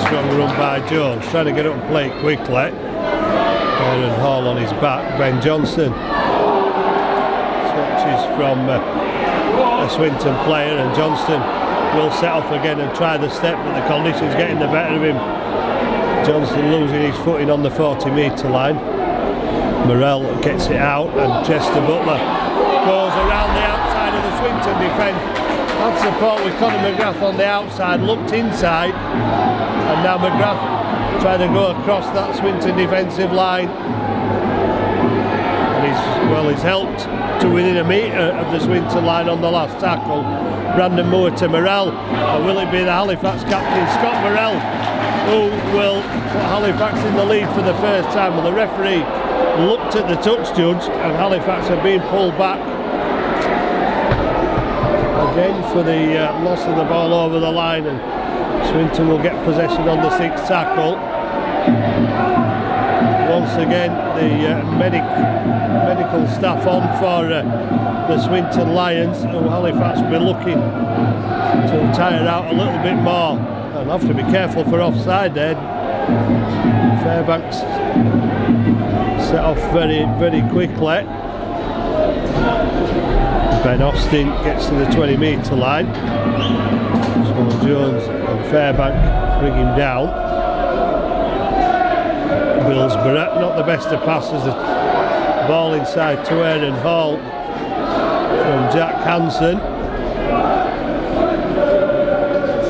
strong run by Jones, trying to get up and play it quickly. Aaron Hall on his back. Ben Johnson touches from a Swinton player, and Johnston will set off again and try the step, but the conditions getting the better of him. Johnston losing his footing on the 40-metre line. Morrell gets it out, and Chester Butler goes around the outside of the Swinton defence. Had support with Conor McGrath on the outside, looked inside, and now McGrath trying to go across that Swinton defensive line. And he's helped to within a metre of the Swinton line on the last tackle. Brandon Moore to Morrell, or will it be the Halifax captain Scott Morrell who will put Halifax in the lead for the first time? Well, the referee looked at the touch judge, and Halifax have been pulled back again for the loss of the ball over the line, and Swinton will get possession on the sixth tackle. Once again, the medical staff on for the Swinton Lions, who Halifax will be looking to tire out a little bit more. They'll have to be careful for offside there. Fairbanks set off very, very quickly. Ben Austin gets to the 20-metre line. So Jones and Fairbank bring him down. Hillsborough, not the best of passes. The ball inside to Aaron Hall from Jack Hansen.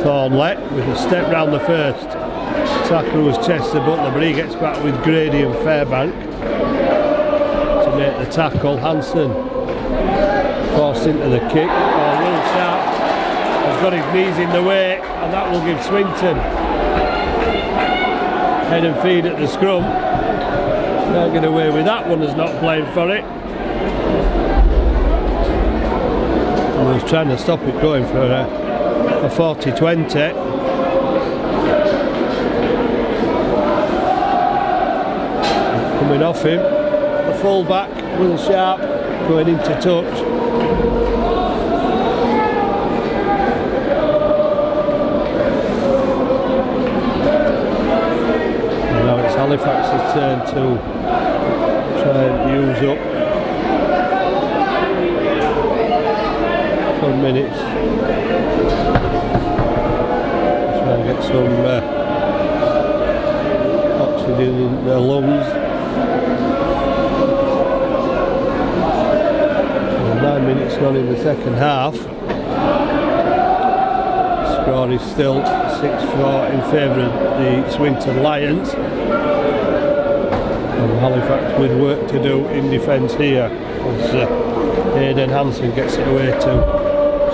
Thornley with a step round the first. Tackler was Chester Butler, but he gets back with Grady and Fairbank to make the tackle. Hansen forced into the kick. Will Sharp has got his knees in the way, and that will give Swinton head and feed at the scrum. Can't get away with that one as not playing for it. And he was trying to stop it going for a 40-20. Coming off him, the full-back, Will Sharp, going into touch. And now it's Halifax's turn to try and use up 10 minutes. Try and get some oxygen in their lungs. 9 minutes gone in the second half. Score is still 6-4 in favour of the Swinton Lions. And Halifax with work to do in defence here as Aidan Hansen gets it away to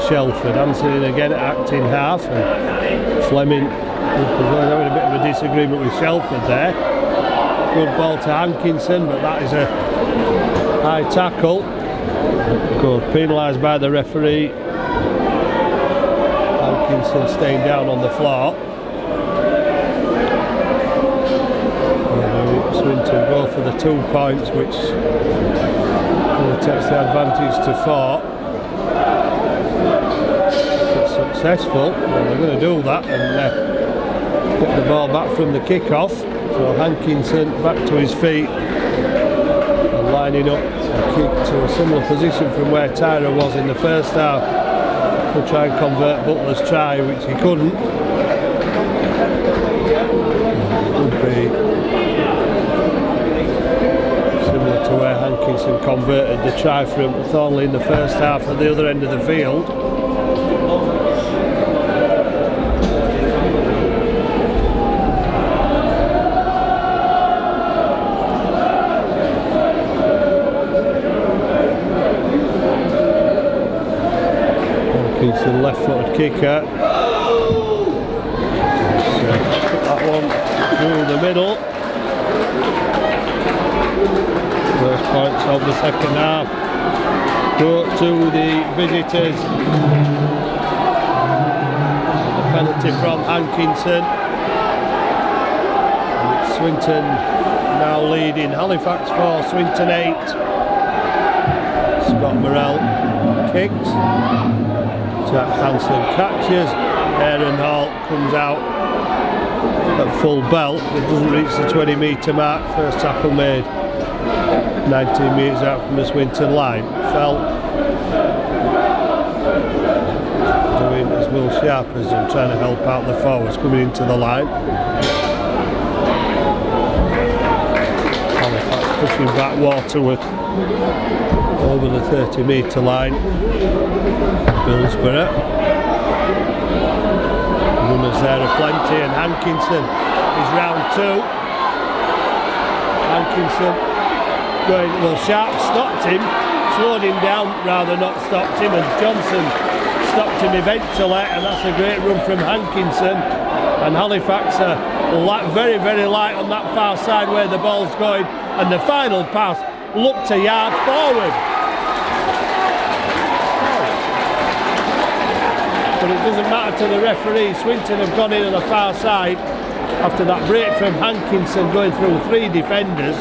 Shelford. Hansen in again at acting half, and Fleming having a bit of a disagreement with Shelford there. Good ball to Hankinson, but that is a high tackle. Good, penalised by the referee. Hankinson staying down on the floor. Swinton go for the 2 points, which takes the advantage to 4. If it's successful, well, they're going to do that and get the ball back from the kick-off. So Hankinson back to his feet and lining up a kick to a similar position from where Tyra was in the first half. He'll try and convert Butler's try, which he couldn't. Would be similar to where Hankinson converted the try from Thornley in the first half at the other end of the field. Hankinson left-footed kicker. That one through the middle. First points of the second half go to the visitors. The penalty from Hankinson. It's Swinton now leading Halifax 4, Swinton 8. Scott Morrell kicks. Jack Hansen catches. Aaron Hall comes out at full belt, but doesn't reach the 20-metre mark. First tackle made 19 metres out from the Swinton line. Fell doing as Will Sharp has done, trying to help out the forwards coming into the line. Halifax pushing back Waterworth over the 30-metre line. Billsborough. Runners there are plenty, and Hankinson is round 2. Hankinson going, well, Sharp stopped him, slowed him down rather not stopped him, and Johnson stopped him eventually, and that's a great run from Hankinson. And Halifax are very, very light on that far side where the ball's going, and the final pass looked a yard forward. But it doesn't matter to the referee. Swinton have gone in on the far side after that break from Hankinson going through 3 defenders.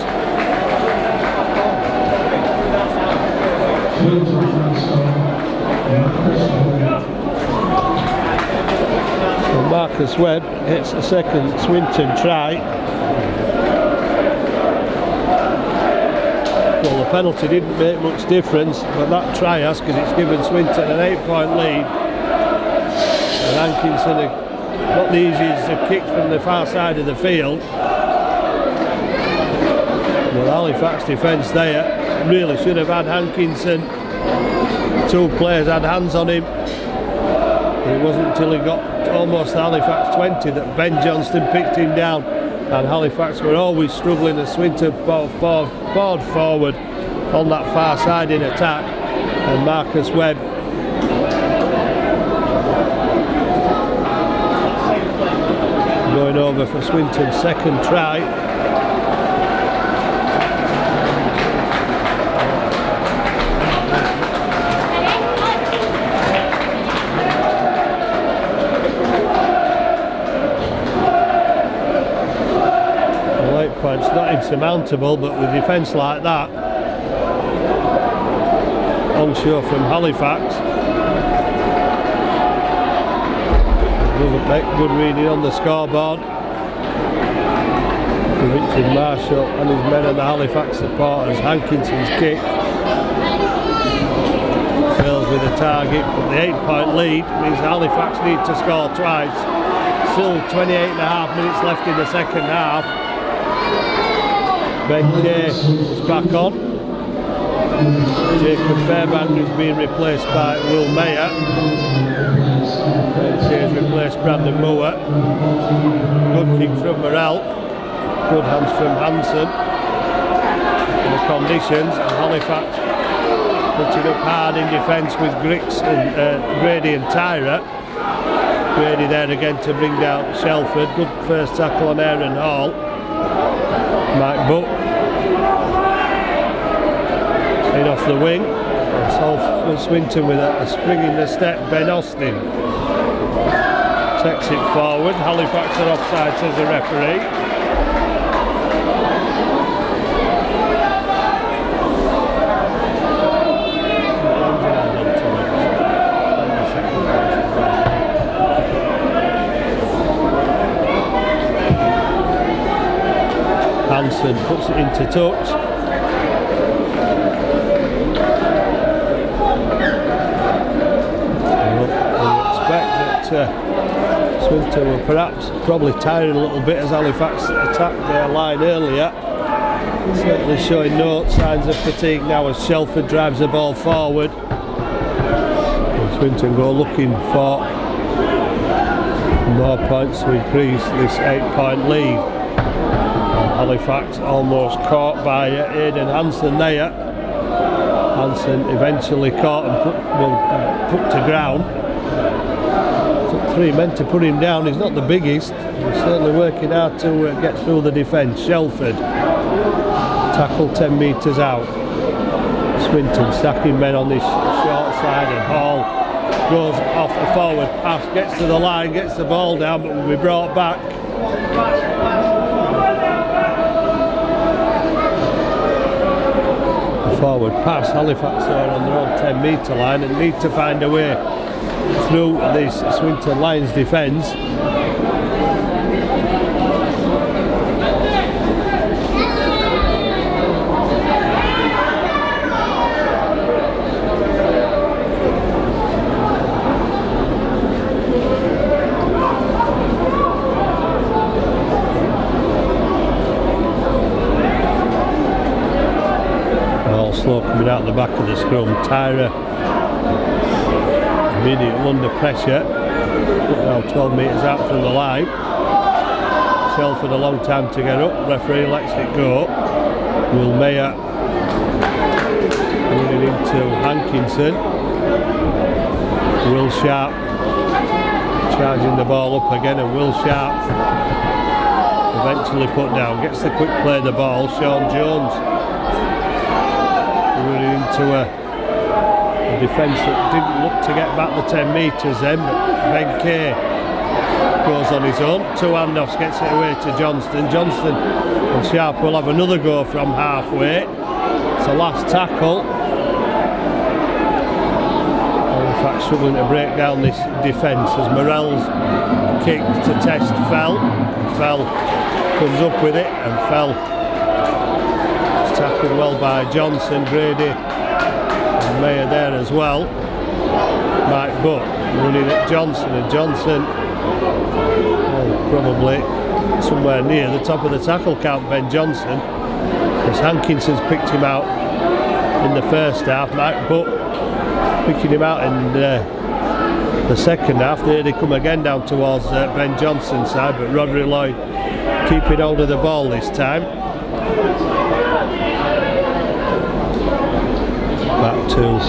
So Marcus Webb hits the second Swinton try. Well, the penalty didn't make much difference, but that try has, because it's given Swinton an 8-point lead. And Hankinson not the easiest of kicks from the far side of the field. Well, Halifax defence there really should have had Hankinson. 2 players had hands on him. But it wasn't until he got almost the Halifax 20 that Ben Johnston picked him down. And Halifax were always struggling as Swinton poured forward on that far side in attack. And Marcus Webb going over for Swinton's second try. Well, 8 points not insurmountable, but with defence like that, onshore from Halifax, doesn't make good reading on the scoreboard. Richard Marshall and his men and the Halifax supporters. Hankinson's kick fails with a target, but the 8-point lead means Halifax need to score twice. Still 28.5 minutes left in the second half. Ben Kay is back on. Jacob Fairbank is being replaced by Will Mayer. He's replaced Brandon Moore. Good kick from Morrell. Good hands from Hansen. In the conditions, and Halifax putting up hard in defence with Griggs and Grady and Tyra. Grady there again to bring down Shelford. Good first tackle on Aaron Hall. Mike Buck in off the wing. And Salford Swinton with a spring in the step. Ben Austin takes it forward. Halifax are offside, says the referee. Hansen puts it into touch. Swinton were perhaps probably tiring a little bit as Halifax attacked their line earlier. Certainly showing no signs of fatigue now as Shelford drives the ball forward. And Swinton go looking for more points to increase this 8-point lead. And Halifax almost caught by Aidan Hansen there. Hansen eventually caught and put to ground. Took 3 men to put him down. He's not the biggest. He's certainly working hard to get through the defence. Shelford tackle 10 metres out. Swinton stacking men on this short side, and Hall goes off the forward pass, gets to the line, gets the ball down, but will be brought back. The forward pass, Halifax are on their own 10 metre line and need to find a way through this Swinton Lions defence. Slow coming out the back of the scrum. Tyra immediately under pressure, now 12 metres out from the line. Shelford a long time to get up, referee lets it go. Will Mayer moving into Hankinson. Will Sharp charging the ball up again, and Will Sharp eventually put down, gets the quick play of the ball. Sean Jones running into a defence that didn't look to get back the 10 metres then, but Ben Kay goes on his own. 2 handoffs, gets it away to Johnston. Johnston and Sharp will have another go from halfway. It's a last tackle. In fact, struggling to break down this defence as Morell's kick to test Fell. Fell comes up with it, and Fell tackled well by Johnson, Grady and Mayer there as well. Mike Butt running at Johnson, and Johnson probably somewhere near the top of the tackle count, Ben Johnson, as Hankinson's picked him out in the first half. Mike Butt picking him out in the second half. There they come again down towards Ben Johnson's side, but Rodri Lloyd keeping hold of the ball this time. Back to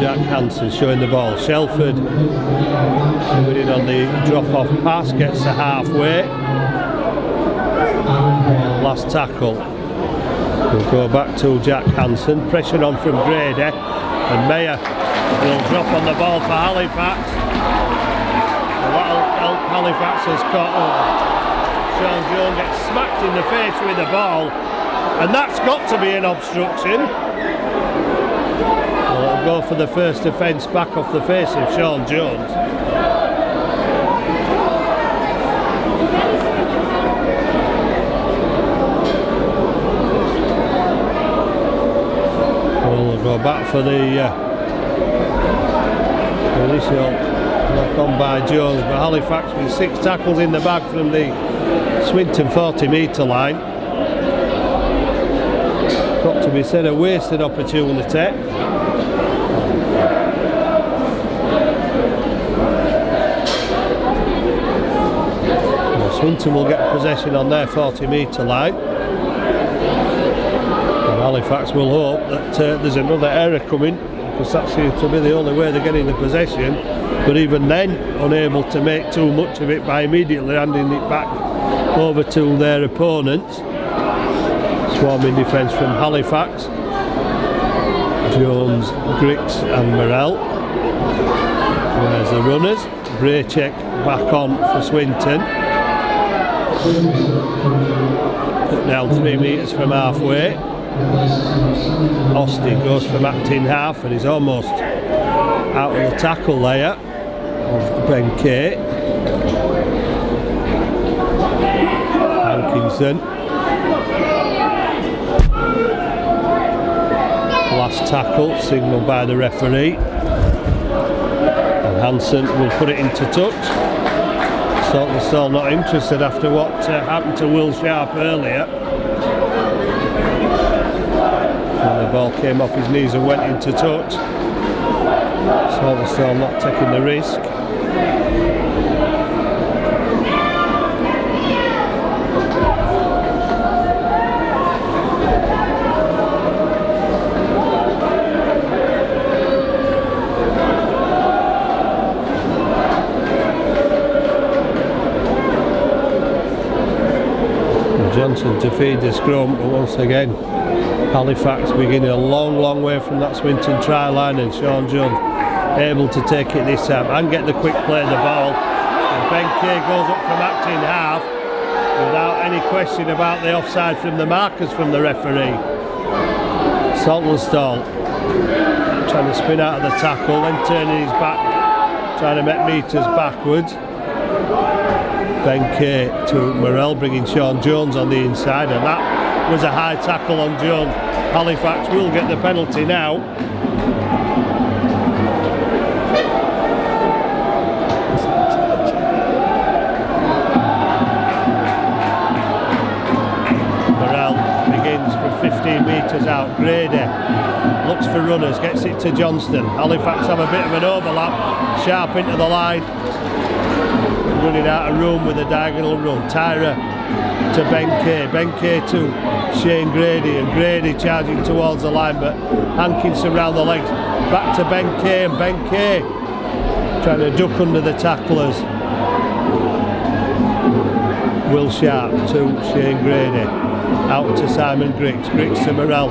Jack Hansen showing the ball. Shelford winning on the drop-off pass, gets to halfway. Last tackle. We'll go back to Jack Hansen. Pressure on from Grady, and Mayer will drop on the ball for Halifax. And that'll help Halifax as Sean Jones gets smacked in the face with the ball, and that's got to be an obstruction. Well, it'll go for the first offence back off the face of Sean Jones. Well, we'll go back for the initial knock on by Jones, but Halifax with 6 tackles in the bag from the Swinton 40 metre line. Got to be said, a wasted opportunity. Well, Swinton will get possession on their 40 metre line. And Halifax will hope that there's another error coming, because that seems to be the only way they're getting the possession. But even then, unable to make too much of it by immediately handing it back over to their opponents. Swarming defence from Halifax. Jones, Griggs and Morell. There's the runners. Braycheck back on for Swinton. Put down 3 metres from halfway. Austin goes from acting half and is almost out of the tackle there of Ben Kay. Hankinson. Last tackle signalled by the referee. And Hansen will put it into touch. Salton still not interested after what happened to Will Sharp earlier. And the ball came off his knees and went into touch. Salton still not taking the risk. Johnson to feed the scrum, but once again Halifax beginning a long way from that Swinton try line, and Sean Jones able to take it this time and get the quick play of the ball. And Ben Kay goes up from acting half without any question about the offside from the markers from the referee. Saltonstall trying to spin out of the tackle, then turning his back, trying to make metres backwards. Ben Kay to Morrell, bringing Sean Jones on the inside, and that was a high tackle on Jones. Halifax will get the penalty now. Morrell begins from 15 metres out. Grady looks for runners, gets it to Johnston. Halifax have a bit of an overlap. Sharp into the line. Running out of room with a diagonal run. Tyra to Ben Kay. Ben Kay to Shane Grady, and Grady charging towards the line, but Hankinson round the legs. Back to Ben Kay, and Ben Kay trying to duck under the tacklers. Will Sharp to Shane Grady. Out to Simon Griggs. Griggs to Morrell.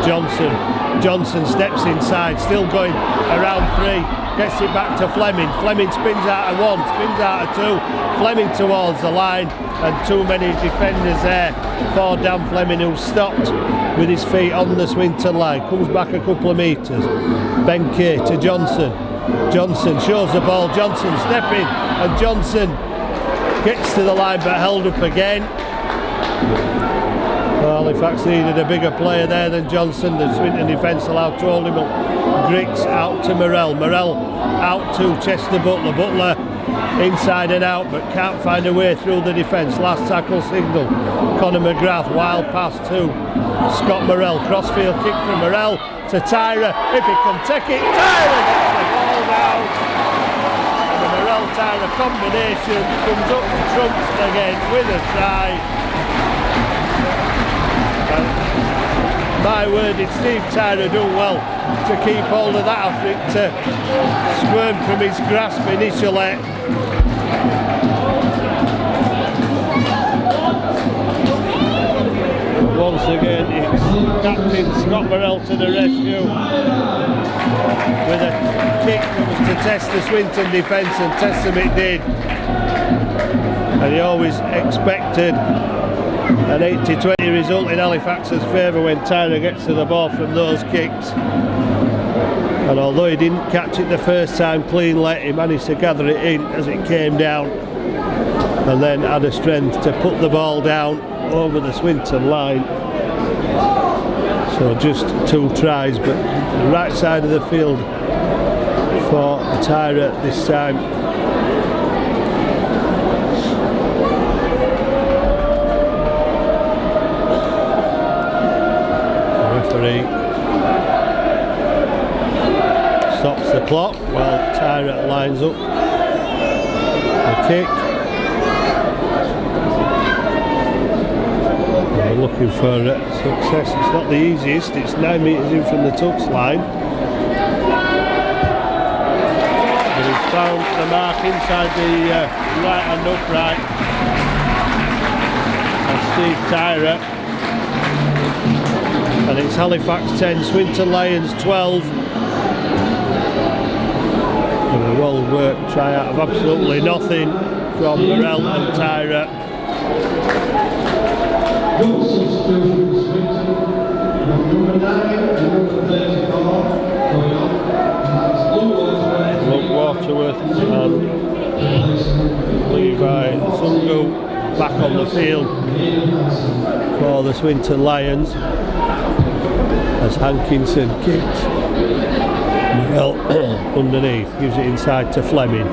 Johnson steps inside, still going around three. Gets it back to Fleming. Fleming spins out of one, spins out of two. Fleming towards the line, and too many defenders there for Dan Fleming, who stopped with his feet on the Swinton line. Comes back a couple of metres. Ben Kay to Johnson. Johnson shows the ball. Johnson stepping, and Johnson gets to the line but held up again. Halifax needed a bigger player there than Johnson. The Swinton defence allowed to hold him up. Griggs out to Morrell. Morrell out to Chester Butler. Butler inside and out, but can't find a way through the defence. Last tackle signal. Conor McGrath, wild pass to Scott Morrell. Crossfield kick from Morrell to Tyra. If he can take it, Tyra gets the ball down. And the Morrell-Tyra combination comes up to trumps again with a try. My word, did Steve Tyra do well to keep hold of that after it squirmed from his grasp initially. Once again, it's Captain Scott Morrell to the rescue with a kick that was to test the Swinton defence, and test them it did. And he always expected an 80-20 result in Halifax's favour when Tyra gets to the ball from those kicks. And although he didn't catch it the first time cleanly, he managed to gather it in as it came down, and then had the strength to put the ball down over the Swinton line. So just 2 tries, but the right side of the field for Tyra this time. Stops the clock while Tyra lines up the kick. We're looking for success. It's not the easiest. It's 9 metres in from the touch line, but he's found the mark inside the right hand upright. And Steve Tyra. And it's Halifax 10, Swinton Lions 12. And a well-worked try out of absolutely nothing from Morrell and Tyra. Luke Waterworth and Levi Zungu back on the field for the Swinton Lions, as Hankinson kicks Well, underneath, gives it inside to Fleming.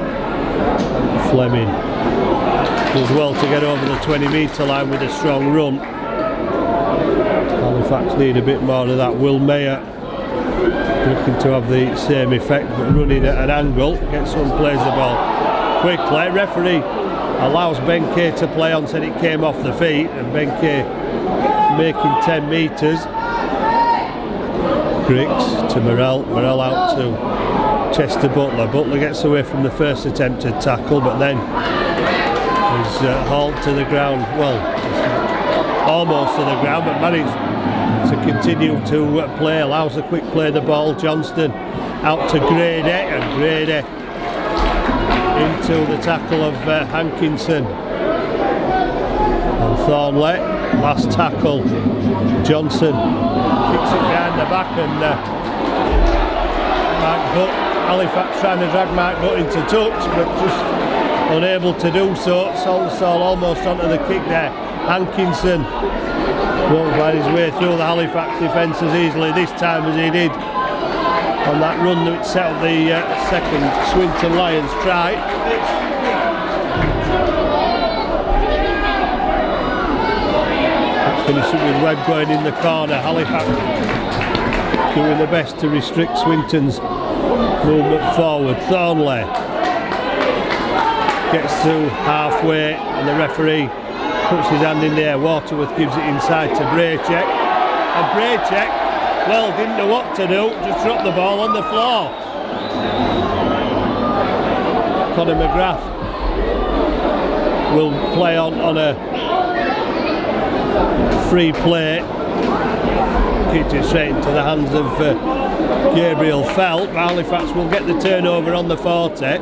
Fleming does well to get over the 20-metre line with a strong run. Halifax need a bit more of that. Will Mayer looking to have the same effect, but running at an angle. Gets on, plays the ball quickly. Referee allows Ben Kay to play on, said it came off the feet, and Ben Kay making 10 metres. Griggs to Morrell. Morrell out to Chester Butler. Butler gets away from the first attempted tackle, but then is hauled to the ground. Well, almost to the ground, but managed to continue to play. Allows a quick play the ball. Johnston out to Grady, and Grady into the tackle of Hankinson. And Thornley, last tackle. Johnson kicks it behind the back, and Mark Butt, Halifax trying to drag Mark Butt into touch, but just unable to do so. Solsall almost onto the kick there. Hankinson won't find his way through the Halifax defence as easily this time as he did on that run that set up the second Swinton Lions try. Let's finish it with Webb going in the corner. Halifax doing the best to restrict Swinton's movement forward. Thornley gets to halfway, and the referee puts his hand in the air. Waterworth gives it inside to Braycheck, and Braycheck, well, didn't know what to do, just dropped the ball on the floor. Conor McGrath will play on a free play. Kicked it straight into the hands of Gabriel Felt. Halifax will get the turnover on the 40.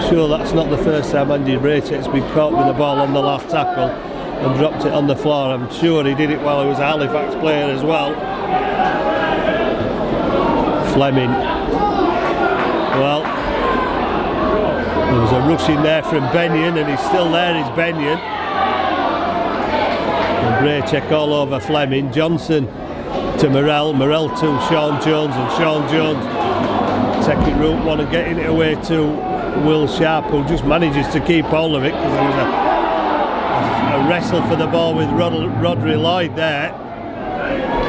Sure, that's not the first time Andy Braycheck's been caught with the ball on the last tackle and dropped it on the floor. I'm sure he did it while he was a Halifax player as well. Fleming. Well, there was a rush in there from Benyon, and he's still there, is Benyon. And Braycheck all over Fleming. Johnson to Morrell. Morrell to Sean Jones, and Sean Jones taking route one and getting it away to Will Sharp, who just manages to keep hold of it because there was a wrestle for the ball with Rodri Lloyd there.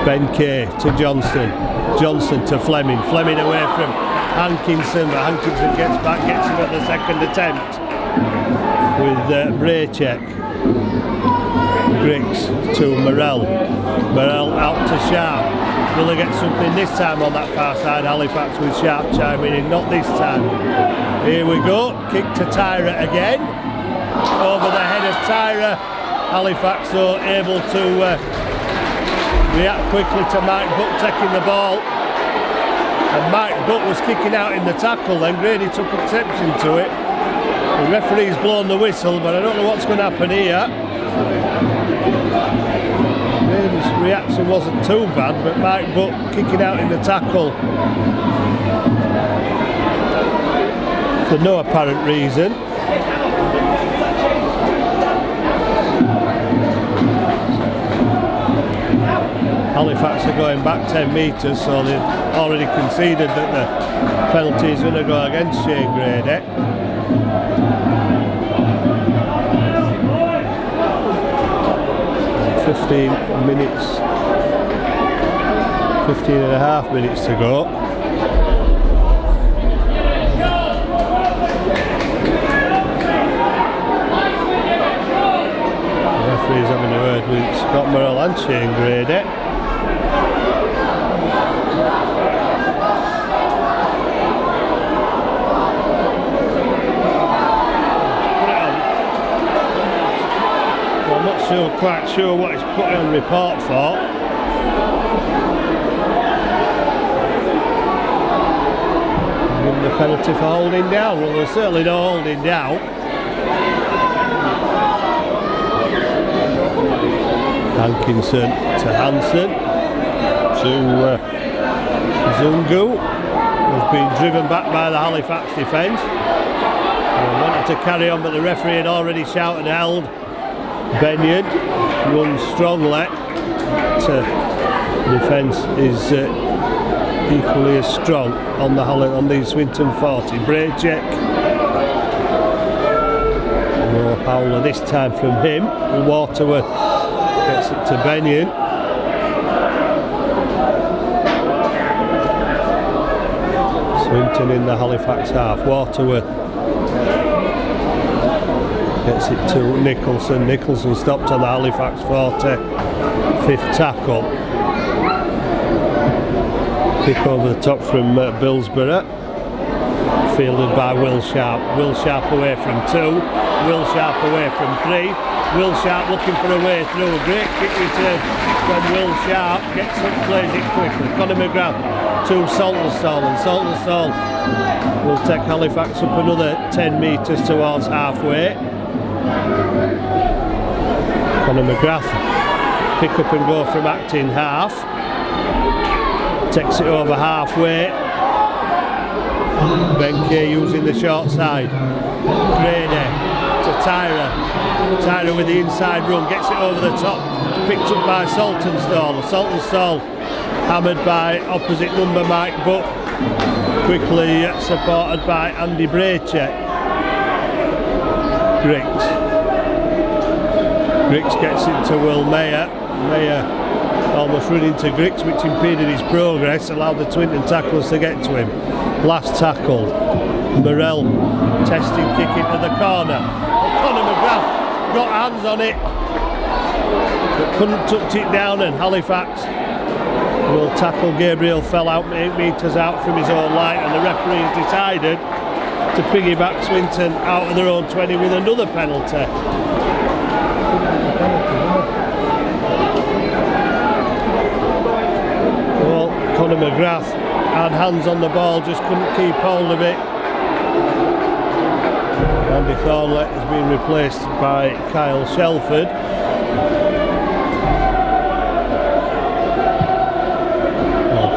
Ben Kay to Johnson. Johnson to Fleming. Fleming away from Hankinson, but Hankinson gets back, gets him at the second attempt with Braycheck. Griggs to Morrell. Morrell out to Sharp. Will they get something this time on that far side? Halifax with Sharp chiming in. Not this time. Here we go. Kick to Tyra again. Over the head of Tyra. Halifax so able to react quickly to Mike Butt taking the ball. And Mike Butt was kicking out in the tackle then. Grady took exception to it. The referee's blown the whistle, but I don't know what's going to happen here. Grady's reaction wasn't too bad, but Mike Butt kicking out in the tackle for no apparent reason. Halifax are going back 10 metres, so they've already conceded that the penalty is going to go against Shane Grady. Fifteen and a half minutes to go. The referee's having a word with Scott Morrell and Shane Grady. Quite sure what he's put on report for. Give him the penalty for holding down. Well, there's certainly no holding down. Hankinson to Hansen to Zungu, who's been driven back by the Halifax defence. Wanted to carry on, but the referee had already shouted held. Benyon runs strongly. Defence is equally as strong on the Swinton 40. Break check. No howler this time from him. Waterworth gets it to Benyon. Swinton in the Halifax half. Waterworth gets it to Nicholson. Nicholson stopped on the Halifax 40. Fifth tackle. Kick over the top from Billsborough. Fielded by Will Sharp. Will Sharp away from 2. Will Sharp away from 3. Will Sharp looking for a way through. A great kick return from Will Sharp. Gets up, plays it quickly. Conor McGrath to Saltonstall, and Saltonstall will take Halifax up another 10 metres towards halfway. Conor McGrath pick up and go from acting half. Takes it over halfway. Ben Kay using the short side. Grady to Tyra. Tyra with the inside run, gets it over the top. Picked up by Saltonstall. Saltonstall hammered by opposite number Mike Butt. Quickly supported by Andy Braycheck. Griggs gets it to Will Mayer. Mayer almost running into Griggs, which impeded his progress, allowed the Swinton tacklers to get to him. Last tackle, Morell testing kick into the corner. Conor McGrath got hands on it, but couldn't touch it down, and Halifax will tackle. Gabriel fell out 8 metres out from his own line, and the referee has decided to piggyback Swinton out of their own 20 with another penalty. Well, Conor McGrath had hands on the ball, just couldn't keep hold of it. Andy Thornley has been replaced by Kyle Shelford.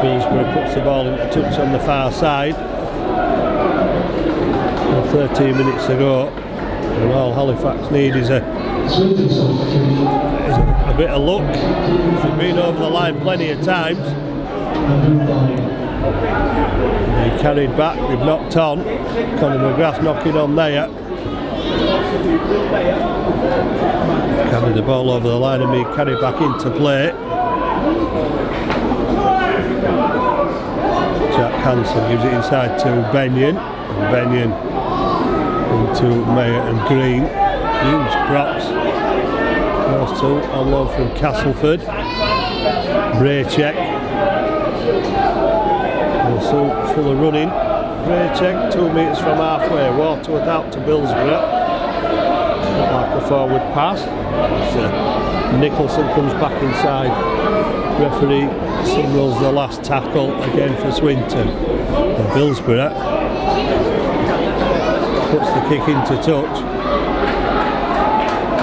Billsborough puts the ball into touch on the far side. 13 minutes to go, and all Halifax need is a bit of luck. They've been over the line plenty of times. They carried back, they've knocked on. Conor McGrath knocking on there. Carried the ball over the line and being carried back into play. Jack Hansen gives it inside to Benyon, and Benyon into Mayer and Green. Huge props. Those two on loan from Castleford. Braycheck. Also full of running. Braycheck 2 metres from halfway. Waterworth out to Billsborough. Like a forward pass. Nicholson comes back inside. Referee signals the last tackle again for Swinton. And Billsborough puts the kick into touch.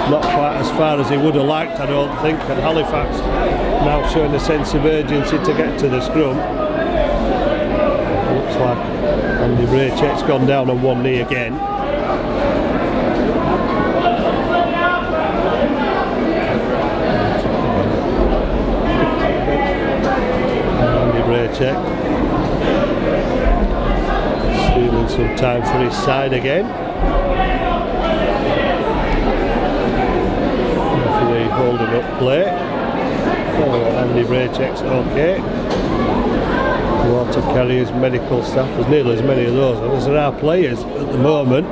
Not quite as far as he would have liked, I don't think, and Halifax now showing a sense of urgency to get to the scrum. Looks like Andy Braycheck's gone down on one knee again. Braycheck stealing some time for his side again. Referee holding up play. Oh, Andy Braycheck's okay. Water carriers, medical staff, there's nearly as many of those as there are players at the moment.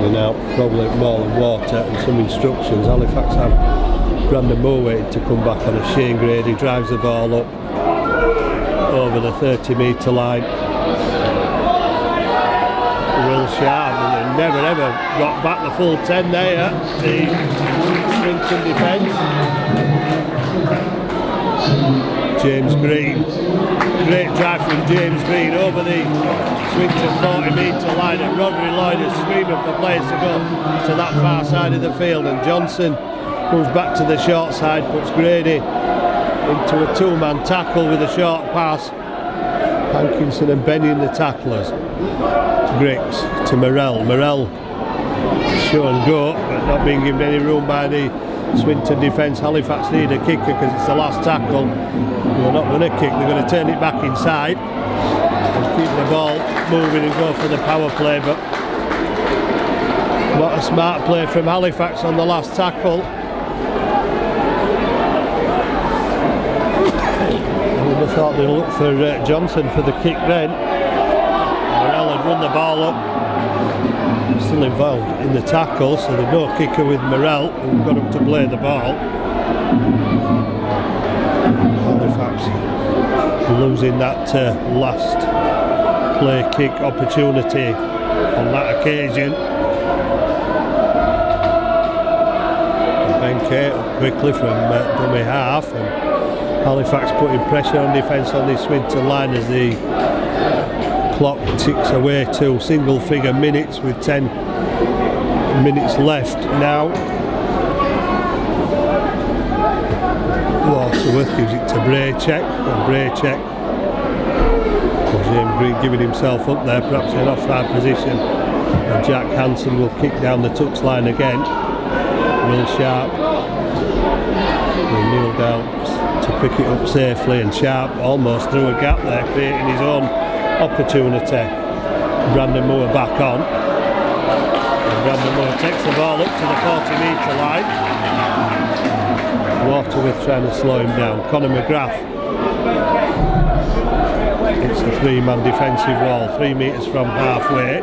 And now probably more than water and some instructions. Halifax have Brandon Moore waiting to come back on a Shane Grady, drives the ball up over the 30 metre line. Will Sharp, and they never ever got back the full 10 there, the Swinton defence. James Green, great drive from James Green over the Swinton 40 metre line, and Rodri Lloyd is screaming for players to go to that far side of the field, and Johnson comes back to the short side, puts Grady into a two-man tackle with a short pass. Hankinson and Benny in the tacklers. Griggs to Morell. Morell show and go, but not being given any room by the Swinton defence. Halifax need a kicker because it's the last tackle. They're not going to kick, they're going to turn it back inside and keep the ball moving and go for the power play. But what a smart play from Halifax on the last tackle. I would have thought they'd look for Johnson for the kick then. Morell had run the ball up. Still involved in the tackle, so there's no kicker with Morell, who got him to play the ball. Halifax losing that last play kick opportunity on that occasion. Benke up quickly from dummy half, and Halifax putting pressure on defence on this Swinton line as the clock ticks away to single figure minutes with 10 minutes left now. Waterworth gives it to Braycheck, and Braycheck, James Green giving himself up there, perhaps in an offside position, and Jack Hansen will kick down the touch line again. Will Sharp will kneel down to pick it up safely, and Sharp almost through a gap there, creating his own opportunity. Brandon Moore back on, and Brandon Moore takes the ball up to the 40-metre line. Waterworth trying to slow him down. Conor McGrath, it's a three-man defensive wall, 3 metres from halfway.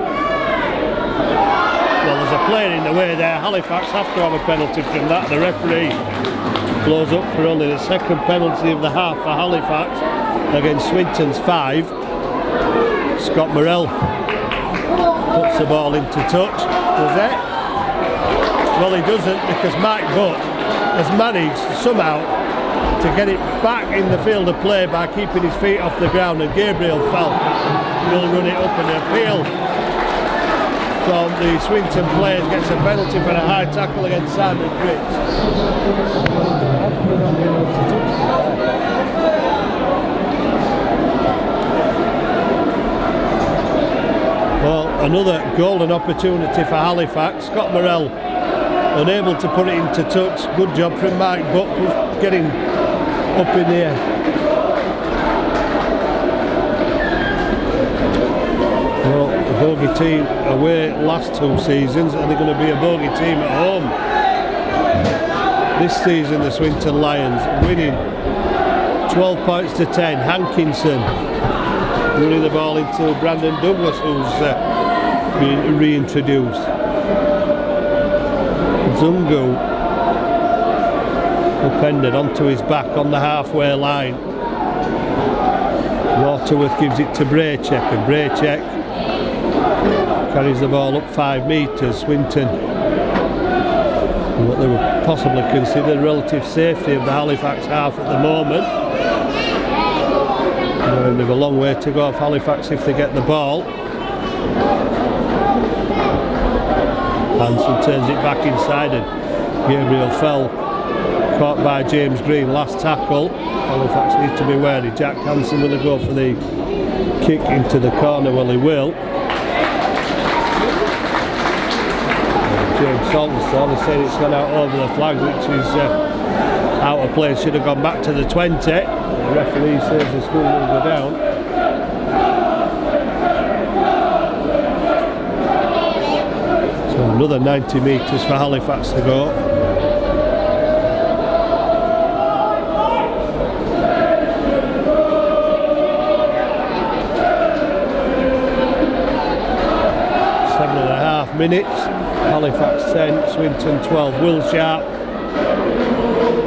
Well, there's a player in the way there. Halifax have to have a penalty from that. The referee blows up for only the second penalty of the half for Halifax against Swinton's 5. Scott Morell puts the ball into touch. Does it? Well, he doesn't, because Mike Butt has managed somehow to get it back in the field of play by keeping his feet off the ground, and Gabriel Falk will run it up, and appeal from the Swinton players gets a penalty for a high tackle against Simon Griggs. Well, another golden opportunity for Halifax. Scott Morell unable to put it into touch. Good job from Mike Buck, who's getting up in the air. Well, the bogey team away last 2 seasons, and they're going to be a bogey team at home this season. The Swinton Lions winning 12 points to 10. Hankinson running the ball into Brandon Douglas, who's been reintroduced. Zungu upended onto his back on the halfway line. Waterworth gives it to Braycheck, and Braycheck carries the ball up 5 metres. Swinton, what they would possibly consider relative safety of the Halifax half at the moment. And they've a long way to go for Halifax if they get the ball. Hansen turns it back inside, and Gabriel fell, caught by James Green. Last tackle. Halifax need to be wary. Jack Hansen will go for the kick into the corner. Well, he will. James Saltonstall has said it's gone out over the flag, which is out of place. Should have gone back to the 20. The referee says the score will go down. So another 90 metres for Halifax to go. Minutes. Halifax 10, Swinton 12. Will Sharp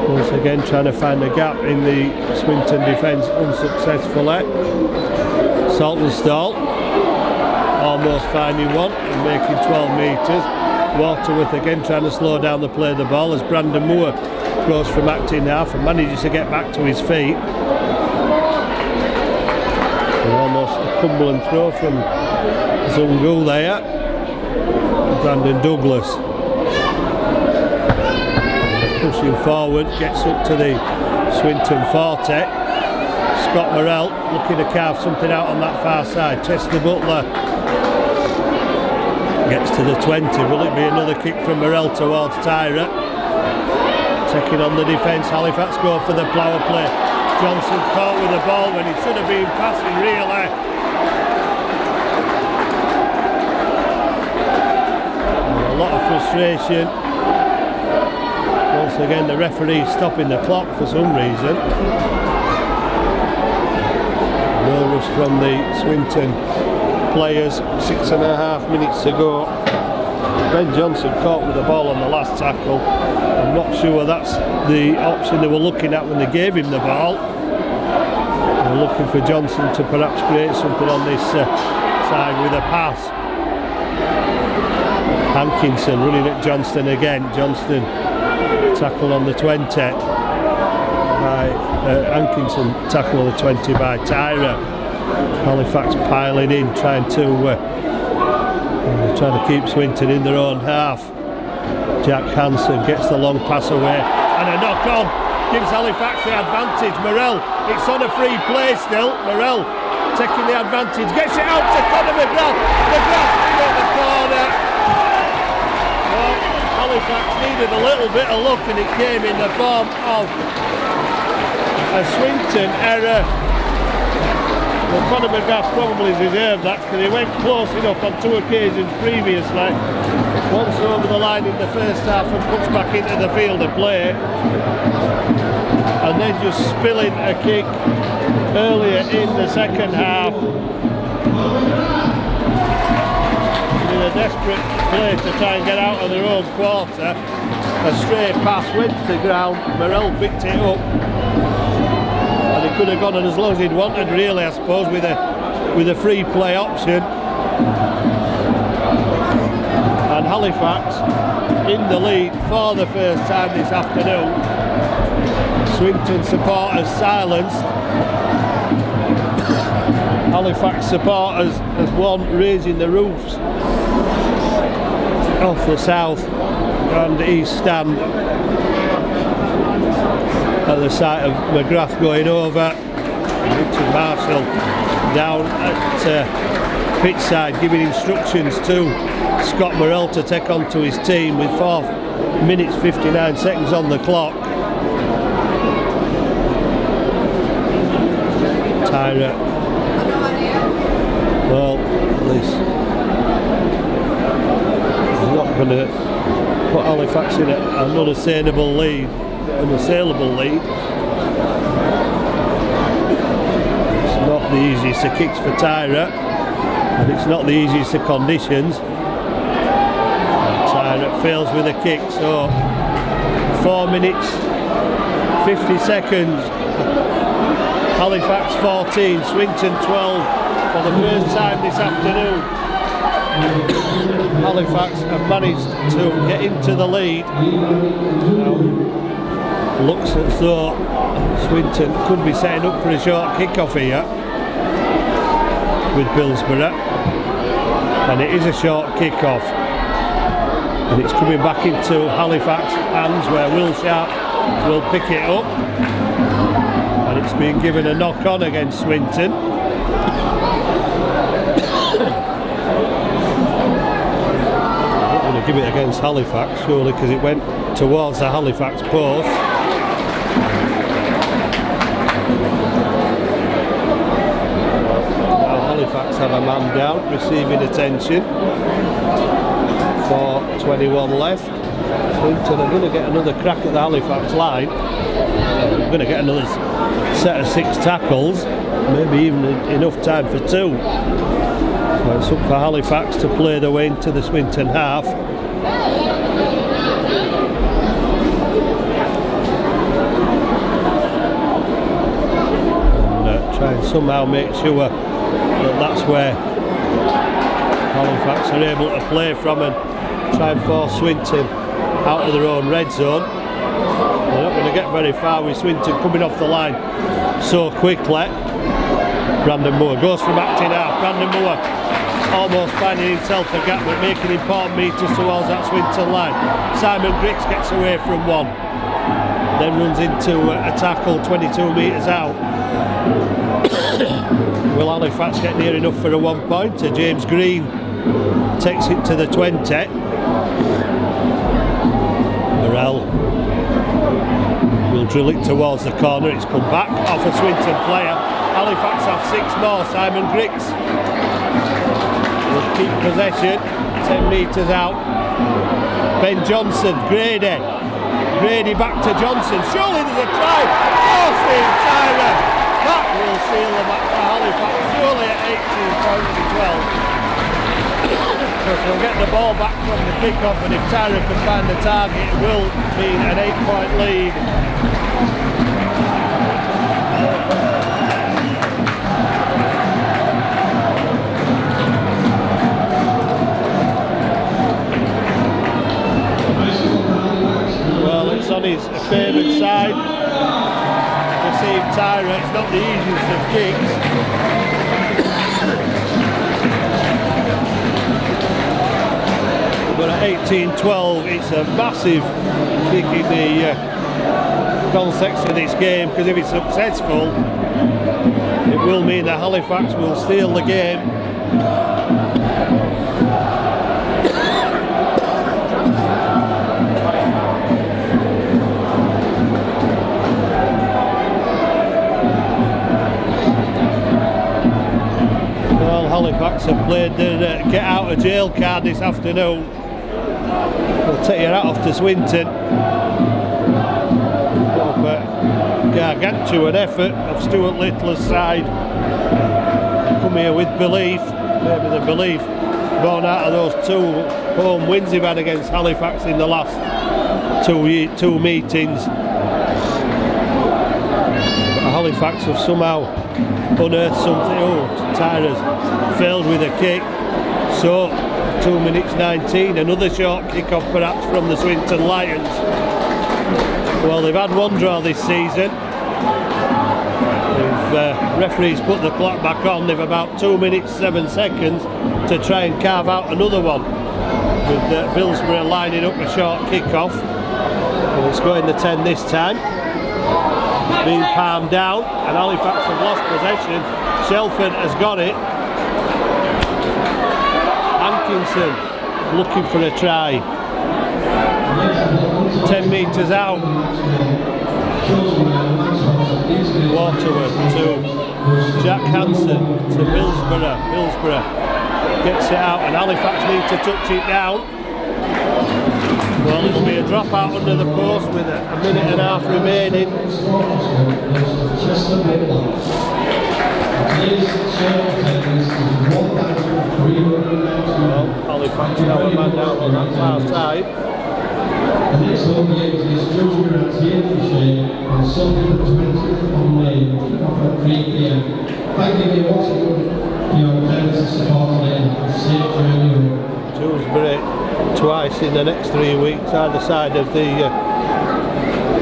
once again trying to find a gap in the Swinton defence unsuccessfully. Saltonstall almost finding one and making 12 metres. Waterworth again trying to slow down the play of the ball as Brandon Moore goes from acting half and manages to get back to his feet. And almost a Cumberland throw from Zungu there. Brandon Douglas pushing forward, gets up to the Swinton 40. Scott Morrell looking to carve something out on that far side. Chester Butler gets to the 20. Will it be another kick from Morrell towards Tyra? Taking on the defence. Halifax go for the power play. Johnson caught with the ball when he should have been passing really. And a lot of frustration. Once again the referee stopping the clock for some reason. No rush from the Swinton players. 6.5 minutes to go. Ben Johnson caught with the ball on the last tackle. I'm not sure that's the option they were looking at when they gave him the ball. They're looking for Johnson to perhaps create something on this side with a pass. Hankinson running at Johnston again. Johnston tackle on the 20 by Hankinson tackle on the 20 by Tyra. Halifax piling in, trying to keep Swinton in their own half. Jack Hansen gets the long pass away and a knock on gives Halifax the advantage. Morrell, it's on a free play still. Morrell taking the advantage, gets it out to Conor McGrath. McGrath in at the corner. Well, Halifax needed a little bit of luck and it came in the form of a Swinton error. Well, Conor McGrath probably deserved that because he went close enough on 2 occasions previously. Once over the line in the first half and puts back into the field of play. And then just spilling a kick earlier in the second half. In a desperate play to try and get out of their own quarter. A stray pass went to the ground, Morrell picked it up. And he could have gone on as long as he'd wanted really, I suppose, with a free play option. And Halifax in the lead for the first time this afternoon. Swinton supporters silenced. Halifax supporters as one raising the roofs off the south and east stand at the sight of McGrath going over. Richard Marshall down at pitch side giving instructions to Scott Morrell to take on to his team with 4 minutes 59 seconds on the clock. Tyra, well, at least he's not going to put Halifax in an unassailable lead. It's not the easiest of kicks for Tyra, and it's not the easiest of conditions. Tyra fails with a kick, so 4 minutes 50 seconds. Halifax 14, Swinton 12 for the first time this afternoon. Halifax have managed to get into the lead. Now, looks as though Swinton could be setting up for a short kick-off here with Billsborough, and it is a short kick-off, and it's coming back into Halifax hands where Will Sharp will pick it up, and it's been given a knock-on against Swinton. I'm going to give it against Halifax surely because it went towards the Halifax post. Halifax have a man down, receiving attention. 4:21 left. Swinton are going to get another crack at the Halifax line. We're going to get another set of 6 tackles, maybe even enough time for 2. So it's up for Halifax to play their way into the Swinton half. And try and somehow make sure that's where Halifax are able to play from and try and force Swinton out of their own red zone. They're not going to get very far with Swinton coming off the line so quickly. Brandon Moore goes from acting half. Brandon Moore almost finding himself a gap but making important meters towards that Swinton line. Simon Griggs gets away from one, then runs into a tackle 22 metres out. Will Halifax get near enough for a 1 pointer? James Green takes it to the 20. Morel will drill it towards the corner. It's come back off a Swinton player. Halifax have 6 more. Simon Griggs will keep possession. 10 metres out. Ben Johnson, Grady back to Johnson. Surely there's a try. Oh, Steve Tyra. That will seal the match for Halifax. Surely at 18 points to 12. Because they'll get the ball back from the kick-off, and if Tyra can find the target, it will mean an 8-point lead. Well, it's on his favoured side. Receive Tyra, it's not the easiest of kicks. But at 18-12, it's a massive kick in the context of this game, because if it's successful, it will mean that Halifax will steal the game. Well, Halifax have played their get out of jail card this afternoon. They'll take your hat off to Swinton. Gargantuan effort of Stuart Littler's side. Come here with belief, maybe the belief born out of those 2 home wins they've had against Halifax in the last two meetings. But Halifax have somehow unearthed something. Oh, Tyra's failed with a kick. So 2 minutes 19, another short kick-off perhaps from the Swinton Lions. Well, they've had 1 draw this season. Referees put the clock back on. They've about 2 minutes 7 seconds to try and carve out another one, with Billsborough lining up a short kick-off. And it's going the 10 this time. It's been palmed down, and Halifax have lost possession. Shelford has got it. Hankinson looking for a try. 10 metres out. Waterworth to Jack Hansen to Billsborough. Billsborough gets it out, and Halifax need to touch it down. Well, it'll be a drop out under the post with a minute and a half remaining. Well, Halifax now a man down on that far side. The next home game is Georgia at the on Sunday the 20th of May, off at 3 p.m. Thank you for watching your attendance and support today, and safe journey home. Dewsbury twice in the next 3 weeks, either side of the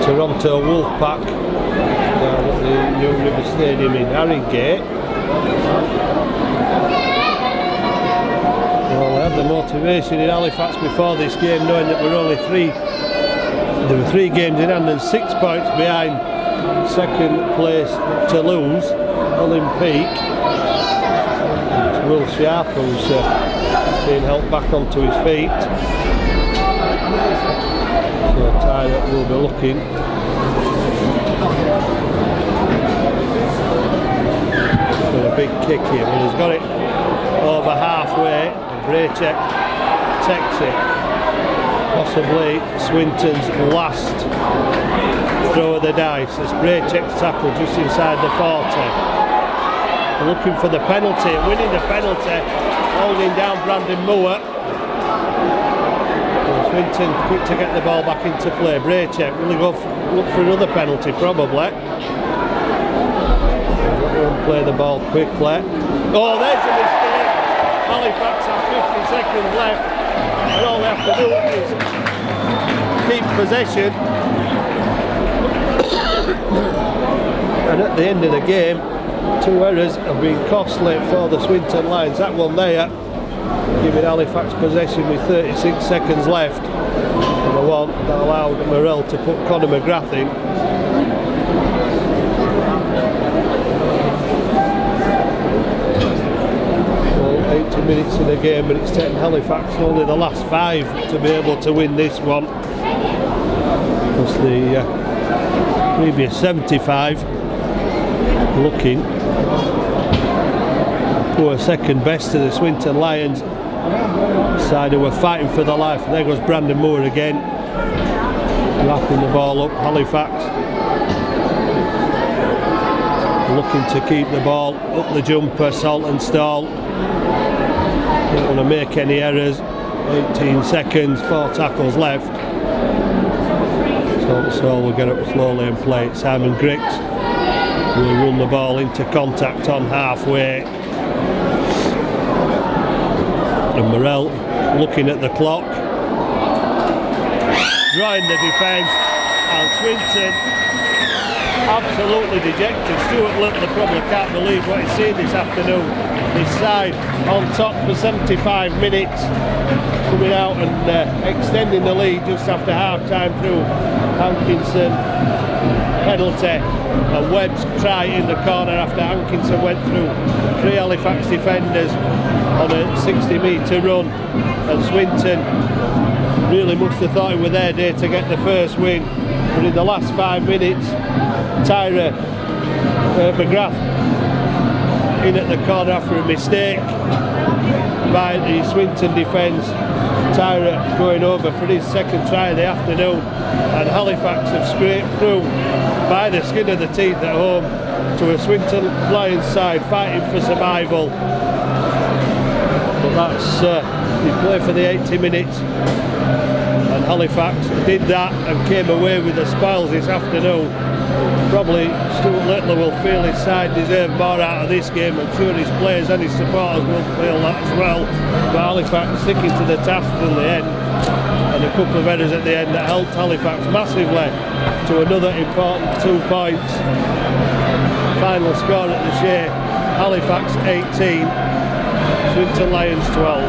Toronto Wolfpack, down at the New River Stadium in Harringay. Well, they had the motivation in Halifax before this game, knowing that we're only there were 3 games in hand and 6 points behind second place Toulouse, Olympique. It's Will Sharp who's being helped back onto his feet. So Tyler will be looking. For a big kick here, but he's got it over halfway. Braycheck takes it. Possibly Swinton's last throw of the dice as Braycheck's tackle just inside the 40. Looking for the penalty, winning the penalty, holding down Brandon Moore. Swinton quick to get the ball back into play. Braycheck will he go look for another penalty? Probably. Play the ball quickly. Oh, there's a mistake. Halifax have 50 seconds left, and all they have to do is keep possession. And at the end of the game, 2 errors have been costly for the Swinton Lions. That one there, giving Halifax possession with 36 seconds left, and the one that allowed Morel to put Conor McGrath in. minutes in the game, but it's taken Halifax only the last 5 to be able to win this one. Plus the previous 75 looking poor second best to the Swinton Lions side, who were fighting for their life. And there goes Brandon Moore again, wrapping the ball up. Halifax looking to keep the ball up the jumper. Salt and Stall don't want to make any errors. 18 seconds, 4 tackles left. Salt and Stall will get up slowly and play it. Simon Griggs will run the ball into contact on halfway. And Morell looking at the clock, drawing the defence, and Swinton absolutely dejected. Stuart Little probably can't believe what he's seen this afternoon. This side on top for 75 minutes, coming out and extending the lead just after half time through Hankinson penalty and Webb's try in the corner after Hankinson went through 3 Halifax defenders on a 60-metre run. And Swinton really must have thought it was their day to get the first win, but in the last 5 minutes Tyra McGrath in at the corner after a mistake by the Swinton defence. Tyra going over for his second try of the afternoon, and Halifax have scraped through by the skin of the teeth at home to a Swinton Lions side fighting for survival. But that's they play for the 80 minutes, and Halifax did that and came away with the spoils this afternoon. Probably Stuart Littler will feel his side deserve more out of this game. I'm sure his players and his supporters will feel that as well. But Halifax sticking to the task till the end, and a couple of errors at the end that helped Halifax massively to another important 2 points. Final score at the Shea: Halifax 18, Swinton Lions 12.